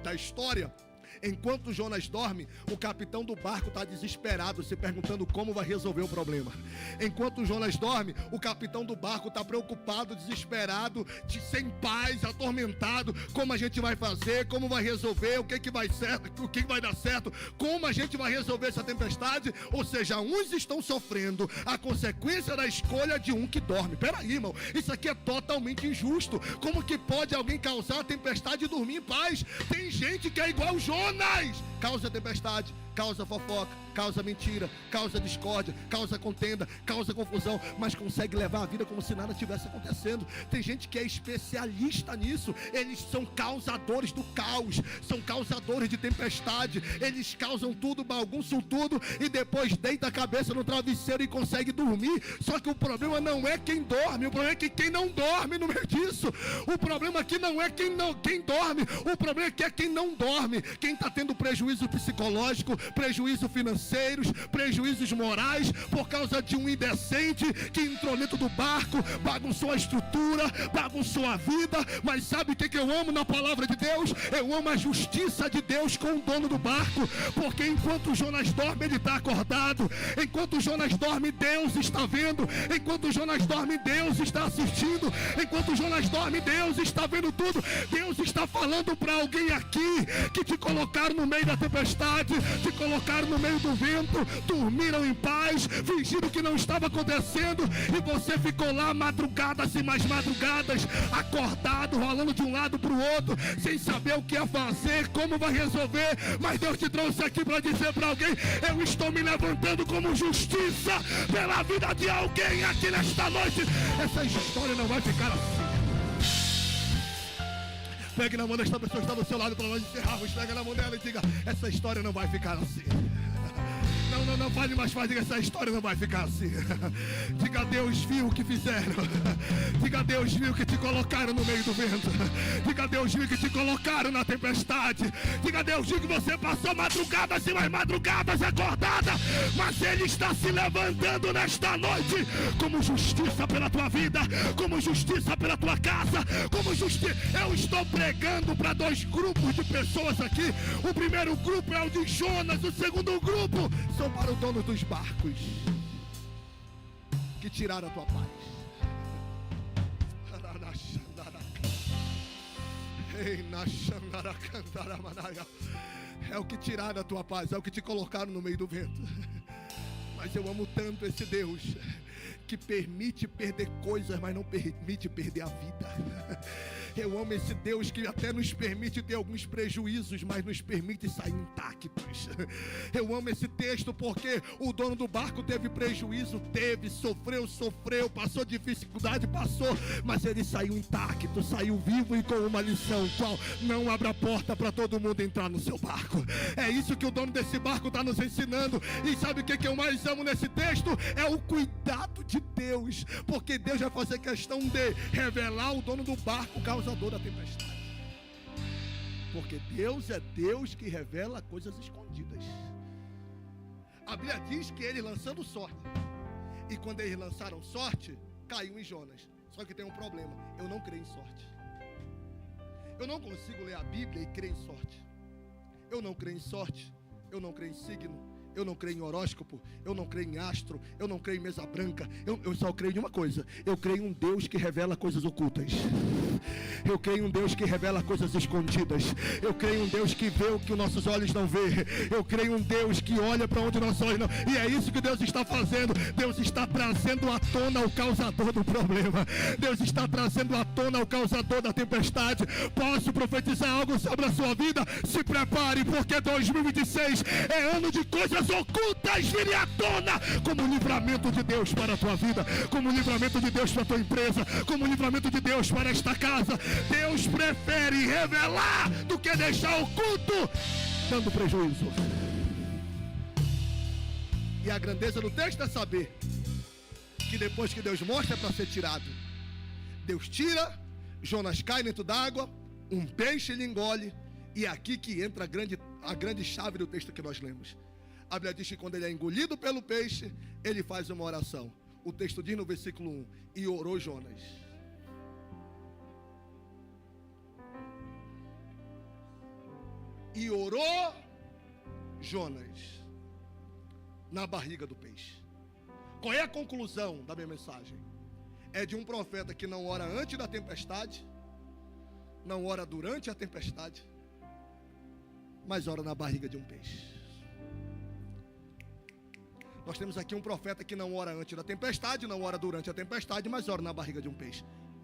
da história, enquanto Jonas dorme, o capitão do barco está desesperado, se perguntando como vai resolver o problema. Enquanto Jonas dorme, o capitão do barco está preocupado, desesperado, sem paz, atormentado. Como a gente vai fazer? Como vai resolver? O que vai certo? O que vai dar certo? Como a gente vai resolver essa tempestade? Ou seja, uns estão sofrendo a consequência da escolha de um que dorme. Peraí, irmão, isso aqui é totalmente injusto. Como que pode alguém causar a tempestade e dormir em paz? Tem gente que é igual Jonas, causa tempestade, causa fofoca, causa mentira, causa discórdia, causa contenda, causa confusão, mas consegue levar a vida como se nada tivesse acontecendo. Tem gente que é especialista nisso. Eles são causadores do caos, são causadores de tempestade. Eles causam tudo, bagunçam tudo e depois deita a cabeça no travesseiro e consegue dormir. Só que o problema não é quem dorme, o problema é que quem não dorme no meio disso. O problema aqui não é quem dorme, o problema é que é quem não dorme, quem está tendo prejuízo psicológico, prejuízos financeiros, prejuízos morais, por causa de um indecente que entrou dentro do barco, bagunçou a estrutura, bagunçou a vida. Mas sabe o que eu amo na palavra de Deus? Eu amo a justiça de Deus com o dono do barco, porque enquanto Jonas dorme, ele está acordado. Enquanto Jonas dorme, Deus está vendo. Enquanto Jonas dorme, Deus está assistindo. Enquanto Jonas dorme, Deus está vendo tudo. Deus está falando para alguém aqui que te colocaram no meio da tempestade, te colocaram no meio do vento, dormiram em paz, fingindo que não estava acontecendo, e você ficou lá madrugadas e mais madrugadas, acordado, rolando de um lado para o outro, sem saber o que ia fazer, como vai resolver. Mas Deus te trouxe aqui para dizer para alguém: eu estou me levantando como justiça pela vida de alguém aqui nesta noite. Essa história não vai ficar assim. Pegue na mão desta pessoa que está do seu lado para nós encerrarmos. Pega na mão dela e diga: essa história não vai ficar assim. Não fale mais, diga: essa história não vai ficar assim. Diga: Deus viu o que fizeram. Diga: Deus viu que te colocaram no meio do vento. Diga: Deus viu que te colocaram na tempestade. Diga: Deus viu que você passou madrugadas e mais madrugadas acordada, mas Ele está se levantando nesta noite como justiça pela tua vida, como justiça pela tua casa, como justiça. Eu estou pregando para dois grupos de pessoas aqui. O primeiro grupo é o de Jonas, o segundo grupo são para o dono dos barcos que tiraram a tua paz. É o que tiraram a tua paz, é o que te colocaram no meio do vento. Mas eu amo tanto esse Deus que permite perder coisas, mas não permite perder a vida. Eu amo esse Deus que até nos permite ter alguns prejuízos, mas nos permite sair intactos. Eu amo esse texto porque o dono do barco teve prejuízo, sofreu, passou dificuldade, mas ele saiu intacto, saiu vivo e com uma lição: qual? Não abra a porta para todo mundo entrar no seu barco. É isso que o dono desse barco está nos ensinando. E sabe o que eu mais amo nesse texto? É o cuidado de Deus, porque Deus vai fazer questão de revelar o dono do barco, o causador da tempestade. Porque Deus é Deus que revela coisas escondidas. A Bíblia diz que eles lançando sorte, e quando eles lançaram sorte, caiu em Jonas. Só que tem um problema: eu não creio em sorte. Eu não consigo ler a Bíblia e crer em sorte. Eu não creio em sorte, eu não creio em signo, eu não creio em horóscopo, eu não creio em astro, eu não creio em mesa branca. Eu só creio em uma coisa: eu creio em um Deus que revela coisas ocultas. Eu creio em um Deus que revela coisas escondidas. Eu creio em um Deus que vê o que os nossos olhos não vê. Eu creio em um Deus que olha para onde nossos olhos não. E é isso que Deus está fazendo. Deus está trazendo à tona o causador do problema. Deus está trazendo à tona o causador da tempestade. Posso profetizar algo sobre a sua vida? Se prepare, porque 2026 é ano de coisas ocultas virem à tona, como o livramento de Deus para a tua vida, como o livramento de Deus para a tua empresa, como o livramento de Deus para esta casa. Deus prefere revelar do que deixar oculto, dando prejuízo. E a grandeza do texto é saber que depois que Deus mostra para ser tirado, Deus tira, Jonas cai dentro d'água, um peixe lhe engole, e é aqui que entra a grande chave do texto que nós lemos. A Bíblia diz que quando ele é engolido pelo peixe, ele faz uma oração. O texto diz no versículo 1: e orou Jonas. E orou Jonas na barriga do peixe. Qual é a conclusão da minha mensagem? É de um profeta que não ora antes da tempestade, não ora durante a tempestade, mas ora na barriga de um peixe. Nós temos aqui um profeta que não ora antes da tempestade, não ora durante a tempestade, mas ora na barriga de um peixe.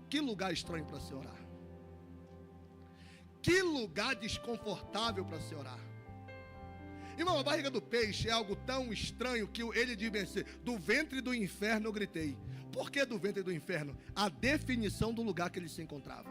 Que lugar estranho para se orar. Que lugar desconfortável para se orar. Irmão, a barriga do peixe é algo tão estranho que ele diz assim: do ventre do inferno eu gritei. Por que do ventre do inferno? A definição do lugar que ele se encontrava.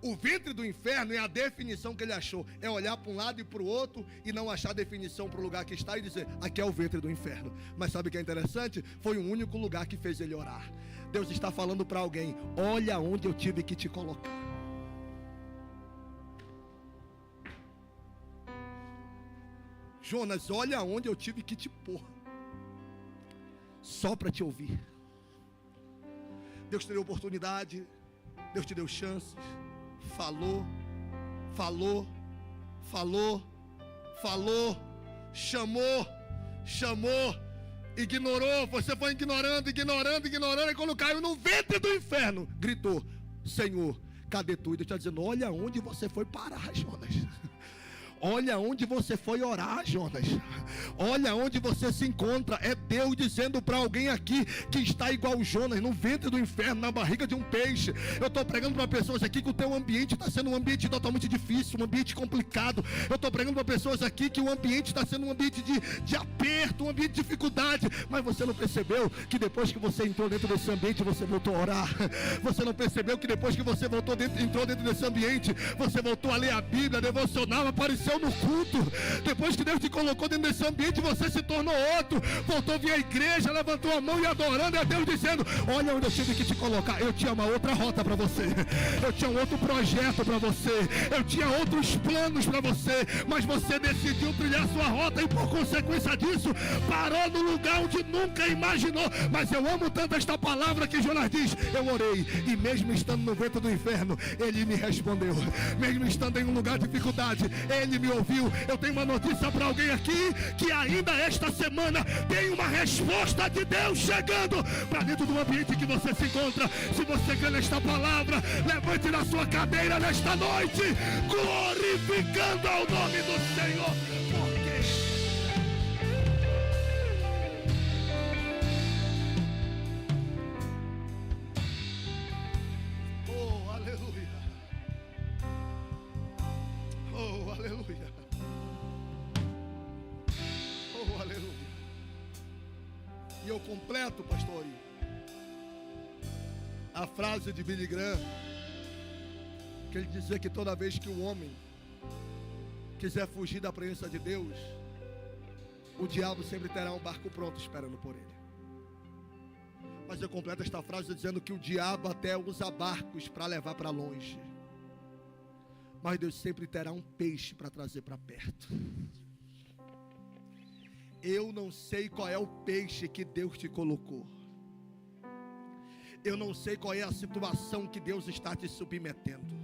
O ventre do inferno é a definição que ele achou. É olhar para um lado e para o outro e não achar definição para o lugar que está e dizer: aqui é o ventre do inferno. Mas sabe o que é interessante? Foi o único lugar que fez ele orar. Deus está falando para alguém: olha onde eu tive que te colocar. Jonas, olha onde eu tive que te pôr, só para te ouvir. Deus te deu oportunidade, Deus te deu chances, falou, chamou, ignorou, você foi ignorando, e quando caiu no ventre do inferno, gritou: Senhor, cadê tu? E Deus está dizendo: olha onde você foi parar, Jonas. Olha onde você foi orar, Jonas. Olha onde você se encontra. É Deus dizendo para alguém aqui que está igual Jonas, no ventre do inferno, na barriga de um peixe. Eu estou pregando para pessoas aqui que o teu ambiente está sendo um ambiente totalmente difícil, um ambiente complicado. Eu estou pregando para pessoas aqui que o ambiente está sendo um ambiente de aperto, um ambiente de dificuldade. Mas você não percebeu que depois que você entrou dentro desse ambiente, você voltou a orar? Você não percebeu que depois que você entrou dentro desse ambiente, você voltou a ler a Bíblia, devocional, apareceu no culto? Depois que Deus te colocou dentro desse ambiente, você se tornou outro, voltou a vir à igreja, levantou a mão e adorando a Deus, dizendo: olha onde eu tive que te colocar. Eu tinha uma outra rota para você, eu tinha um outro projeto para você, eu tinha outros planos para você, mas você decidiu trilhar sua rota e por consequência disso parou no lugar onde nunca imaginou. Mas eu amo tanto esta palavra que Jonas diz: eu orei, e mesmo estando no ventre do inferno, Ele me respondeu. Mesmo estando em um lugar de dificuldade, Ele me ouviu. Eu tenho uma notícia para alguém aqui, que ainda esta semana tem uma resposta de Deus chegando para dentro do ambiente que você se encontra. Se você crê nesta palavra, levante na sua cadeira nesta noite, glorificando ao nome do Senhor. Porque oh, aleluia. Oh, aleluia. Oh, aleluia. E eu completo, pastor, a frase de Billy Graham, que ele dizia que toda vez que o homem quiser fugir da presença de Deus, o diabo sempre terá um barco pronto esperando por ele. Mas eu completo esta frase dizendo que o diabo até usa barcos para levar para longe, mas Deus sempre terá um peixe para trazer para perto. Eu não sei qual é o peixe que Deus te colocou. Eu não sei qual é a situação que Deus está te submetendo.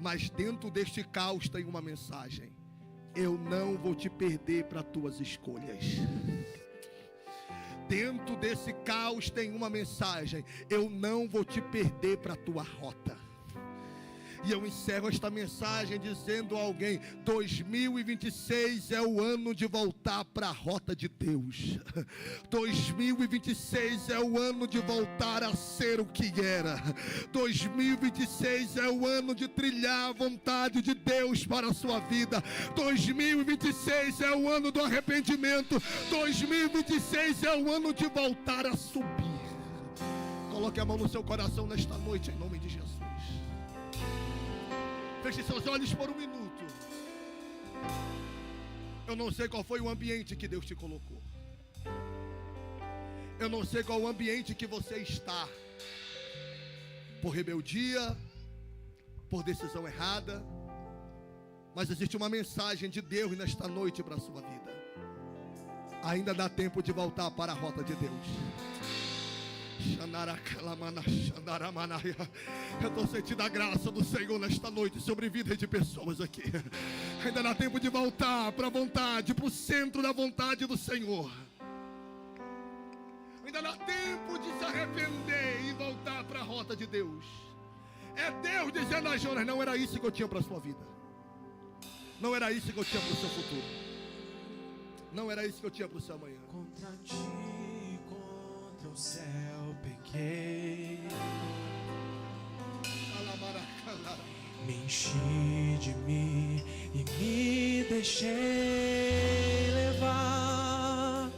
Mas dentro deste caos tem uma mensagem: eu não vou te perder para tuas escolhas. Dentro desse caos tem uma mensagem: eu não vou te perder para tua rota. E eu encerro esta mensagem dizendo a alguém: 2026 é o ano de voltar para a rota de Deus. 2026 é o ano de voltar a ser o que era. 2026 é o ano de trilhar a vontade de Deus para a sua vida. 2026 é o ano do arrependimento. 2026 é o ano de voltar a subir. Coloque a mão no seu coração nesta noite, em nome de Jesus. Feche seus olhos por um minuto. Eu não sei qual foi o ambiente que Deus te colocou. Eu não sei qual o ambiente que você está. Por rebeldia, por decisão errada. Mas existe uma mensagem de Deus nesta noite para a sua vida. Ainda dá tempo de voltar para a rota de Deus. Eu estou sentindo a graça do Senhor nesta noite sobre vidas de pessoas aqui. Ainda dá tempo de voltar para a vontade, para o centro da vontade do Senhor. Ainda dá tempo de se arrepender e voltar para a rota de Deus. É Deus dizendo a Jonas: não era isso que eu tinha para a sua vida. Não era isso que eu tinha para o seu futuro. Não era isso que eu tinha para o seu amanhã. Contra ti, contra o céu pequei. Me enchi de mim e me deixei levar.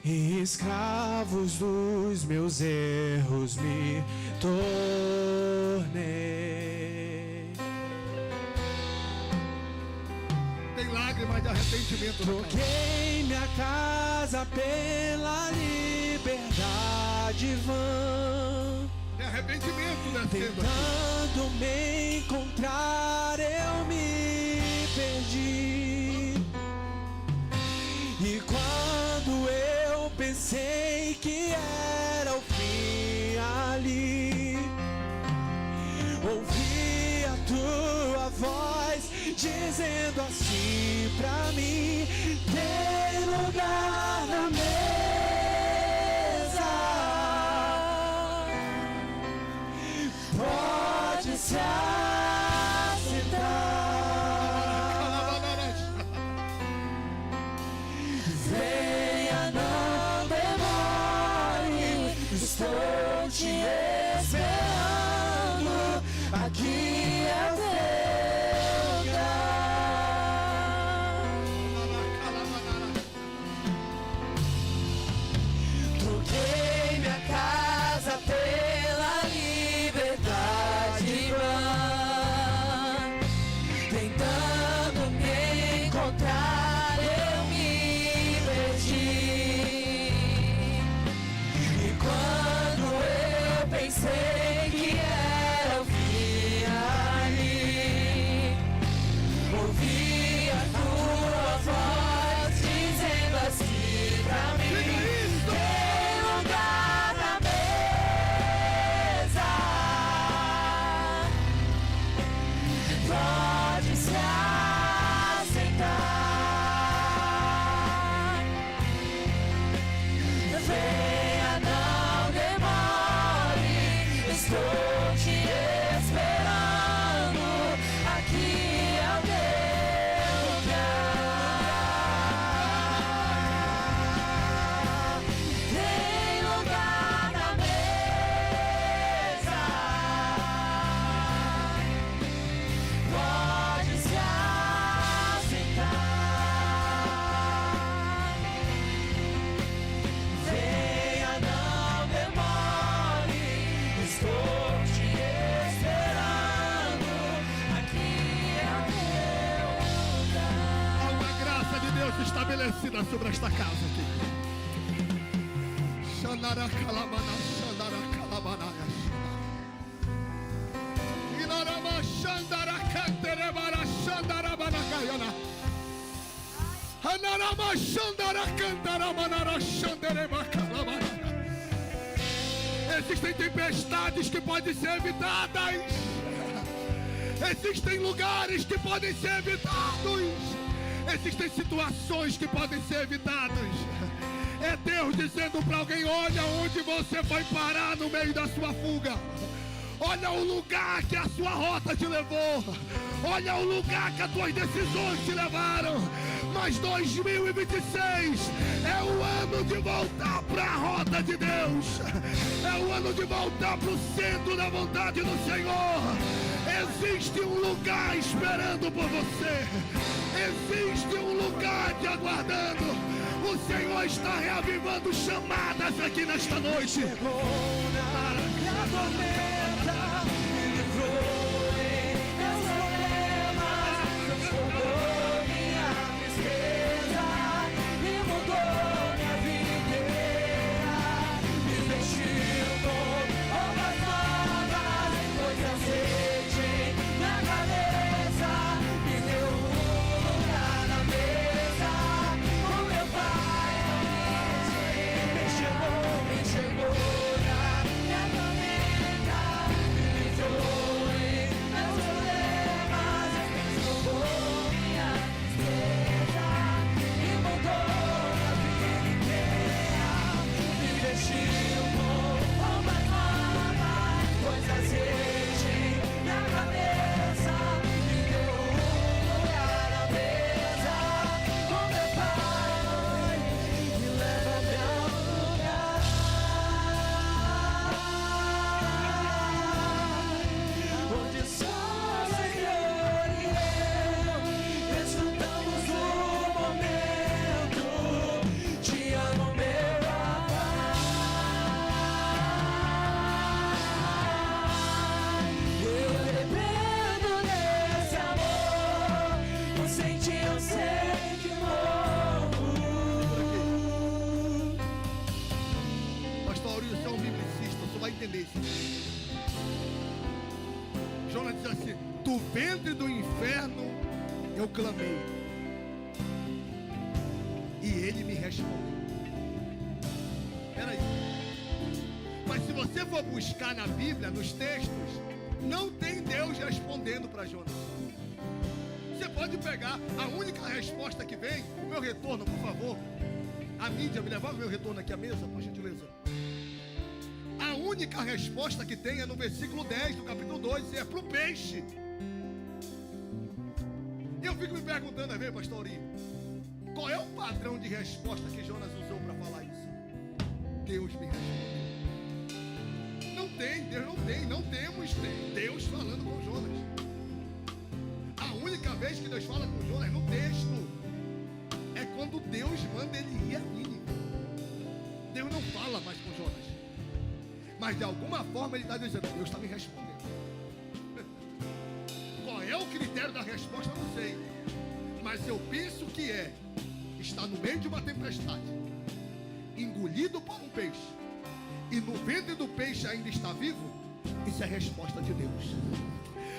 Escravos dos meus erros me tornei. Tem lágrimas de arrependimento. Troquei minha casa pela liberdade vã. É arrependimento descendo. Tentando me encontrar, eu me perdi. pensei que era o fim ali. Ouvi a tua voz dizendo assim pra mim: tem lugar na mesa, pode se assentar. Venha, não demore, estou te esperando. Aqui é o teu lugar. Troquei minha casa pela liberdade, tentando me encontrar, eu me perdi. E quando eu pensei que era o fim ali, ouvi a tua voz dizendo assim pra mim: tem lugar na mesa, pode se assentar. Venha, não demore, estou te esperando. Aqui é o teu lugar. Tem lugar na mesa, pode se assentar. Venha, não demore, estou te esperando. Aqui é o teu lugar. Há uma graça de Deus estabelecida sobre esta casa aqui. Xandara calamana, xandara calamanaya. Inarama xandara canterebara, xandara banacaiana. Anarama xandara cantaramanara, xandereba calamanaya. Existem tempestades que podem ser evitadas. Existem lugares que podem ser evitados. Existem situações que podem ser evitadas. É Deus dizendo para alguém: olha onde você foi parar no meio da sua fuga. Olha o lugar que a sua rota te levou. Olha o lugar que as tuas decisões te levaram. Mas 2026 é o ano de voltar para a rota de Deus. É o ano de voltar para o centro da vontade do Senhor. Existe um lugar esperando por você. Existe um lugar te aguardando. O Senhor está reavivando chamadas aqui nesta noite. Chegou na minha tormenta, me livrou em meus problemas, transformou minha tristeza e mudou minha vida inteira. Me vestiu com roupas novas, pôs azeite na cabeça, me deu lugar na mesa. O meu Pai me chegou na minha tormenta, me livrou em meus problemas, transformou minha tristeza e mudou minha vida inteira. Me vestiu com roupas novas, pôs azeite na cabeça, me deu lugar na mesa. O meu Pai me leva pra um lugar onde só o Senhor e eu desfrutamos o momento. Te amo, meu Pai. Eu dependo desse amor. Não senti, eu sei que morro. Pastor Aurílio, você é um biblicista, você vai entender isso. Jonas diz assim: do ventre do inferno eu clamei, e ele me respondeu. Peraí. Mas se você for buscar na Bíblia, nos textos, não tem Deus respondendo para Jonas. Você pode pegar a única resposta que vem. O meu retorno, por favor. A mídia, me levar o meu retorno aqui à mesa, por gentileza. A única resposta que tem é no versículo 10 do capítulo 2, e é para o peixe. E eu fico me perguntando a ver, pastor Uri, qual é o padrão de resposta que Jonas usou para falar isso? Deus me respondeu. Não tem, Deus não tem, não temos Deus falando com Jonas. A única vez que Deus fala com Jonas no texto é quando Deus manda ele ir a Nínive. Deus não fala mais com Jonas, mas de alguma forma ele está dizendo: Deus está me respondendo. Qual é o critério da resposta? Eu não sei, mas eu penso que está no meio de uma tempestade, engolido por um peixe, e no ventre do peixe ainda está vivo. Isso é a resposta de Deus.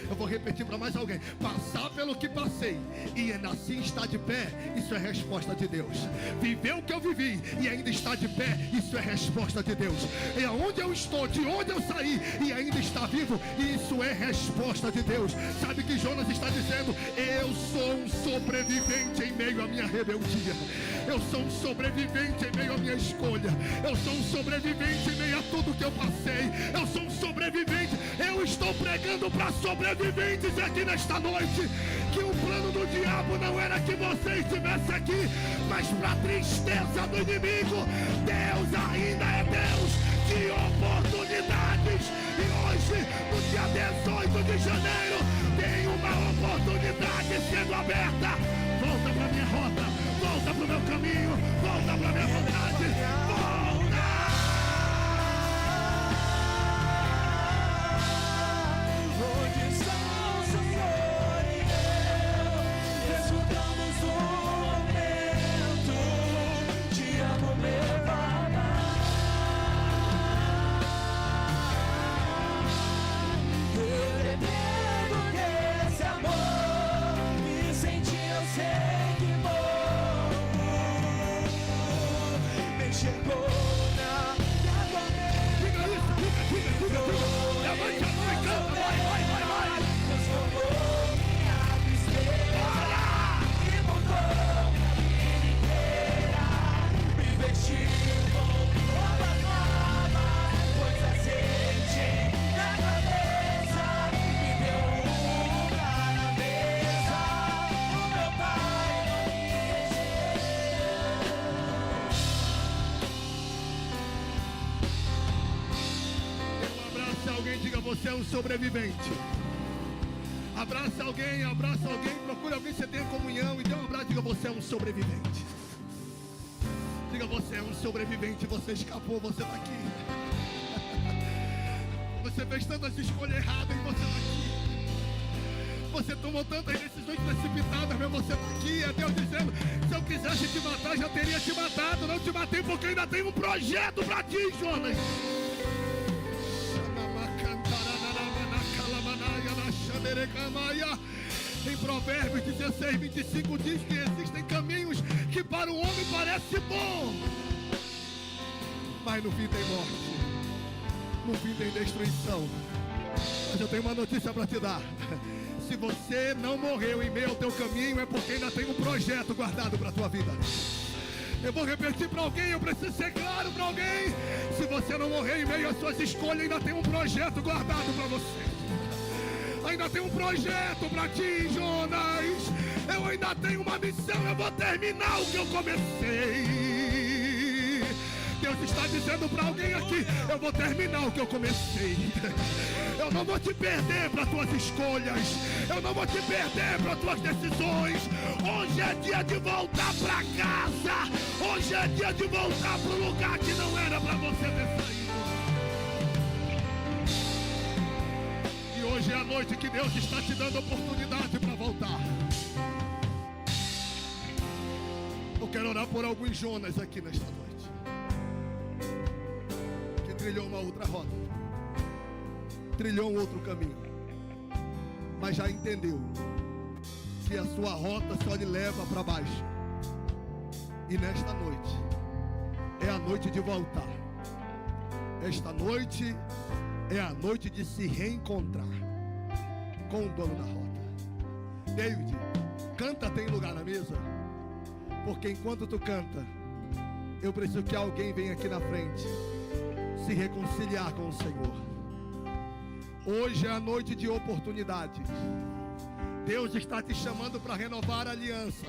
Eu vou repetir para mais alguém: passar pelo que passei e ainda assim estar de pé, isso é resposta de Deus. Viver o que eu vivi e ainda estar de pé, isso é resposta de Deus. E aonde eu estou, de onde eu saí e ainda está vivo, isso é resposta de Deus. Sabe que Jonas está dizendo: eu sou um sobrevivente em meio à minha rebeldia. Eu sou um sobrevivente em meio à minha escolha. Eu sou um sobrevivente em meio a tudo que eu passei. Eu sou um sobrevivente. Eu estou pregando para sobreviventes aqui nesta noite, que o plano do diabo não era que você estivesse aqui, mas para a tristeza do inimigo, Deus ainda é Deus de oportunidades. E hoje, no dia 18 de janeiro, tem uma oportunidade sendo aberta. Volta para minha rota, volta para o meu caminho, volta para minha vontade, volta! Onde está o Senhor e eu? Desfrutamos o momento. Te amo, meu papai. Eu dependo desse amor e sem ti eu sei que morro. Me chegou na água. Fica isso, fica. Levante a mão e canta, vai. Transformou minha tristeza e mudou minha vida inteira. Me vestiu com roupa nova, pôs azeite na cabeça, me deu lugar na mesa. O meu pai não me Dê um abraço a alguém, diga: você é um sobrevivente. Abraça alguém, procure alguém que você tenha comunhão e dê um abraço, diga: você é um sobrevivente. Diga: você é um sobrevivente, você escapou, você está aqui. Você fez tantas escolhas erradas e você está aqui. Você tomou tantas decisões precipitadas, mas você está aqui. É Deus dizendo: se eu quisesse te matar, já teria te matado. Não te matei porque eu ainda tenho um projeto para ti, Jonas. Em Provérbios 16:25 diz que existem caminhos que para o homem parece bom, mas no fim tem morte, no fim tem destruição. Mas eu tenho uma notícia para te dar: se você não morreu em meio ao teu caminho, é porque ainda tem um projeto guardado para a tua vida. Eu vou repetir para alguém, eu preciso ser claro para alguém: se você não morrer em meio às suas escolhas, ainda tem um projeto guardado para você. Ainda tem um projeto para ti, Jonas. Eu ainda tenho uma missão. Eu vou terminar o que eu comecei. Deus está dizendo para alguém aqui: eu vou terminar o que eu comecei. Eu não vou te perder para tuas escolhas. Eu não vou te perder para tuas decisões. Hoje é dia de voltar para casa. Hoje é dia de voltar para o lugar que não era para você ter saído. Hoje é a noite que Deus está te dando oportunidade para voltar. Eu quero orar por alguns Jonas aqui nesta noite, que trilhou uma outra rota, trilhou um outro caminho, mas já entendeu que a sua rota só lhe leva para baixo. E nesta noite é a noite de voltar. Esta noite é a noite de se reencontrar com o dono da rota. David, canta, tem lugar na mesa? Porque enquanto tu canta, eu preciso que alguém venha aqui na frente se reconciliar com o Senhor. Hoje é a noite de oportunidades. Deus está te chamando para renovar a aliança.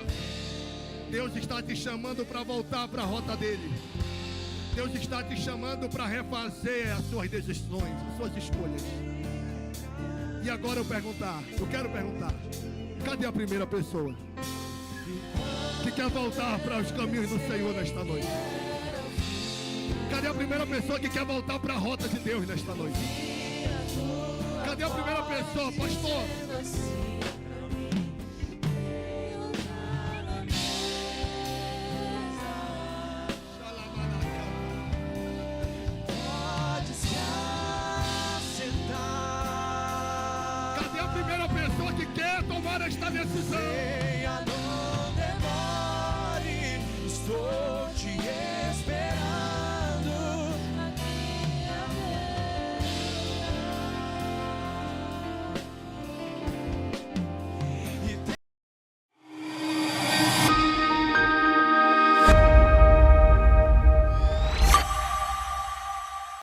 Deus está te chamando para voltar para a rota dele. Deus está te chamando para refazer as suas decisões, as suas escolhas. E agora eu quero perguntar, cadê a primeira pessoa que quer voltar para os caminhos do Senhor nesta noite? Cadê a primeira pessoa que quer voltar para a rota de Deus nesta noite? Cadê a primeira pessoa, pastor? Cadê a primeira pessoa que quer tomar esta decisão?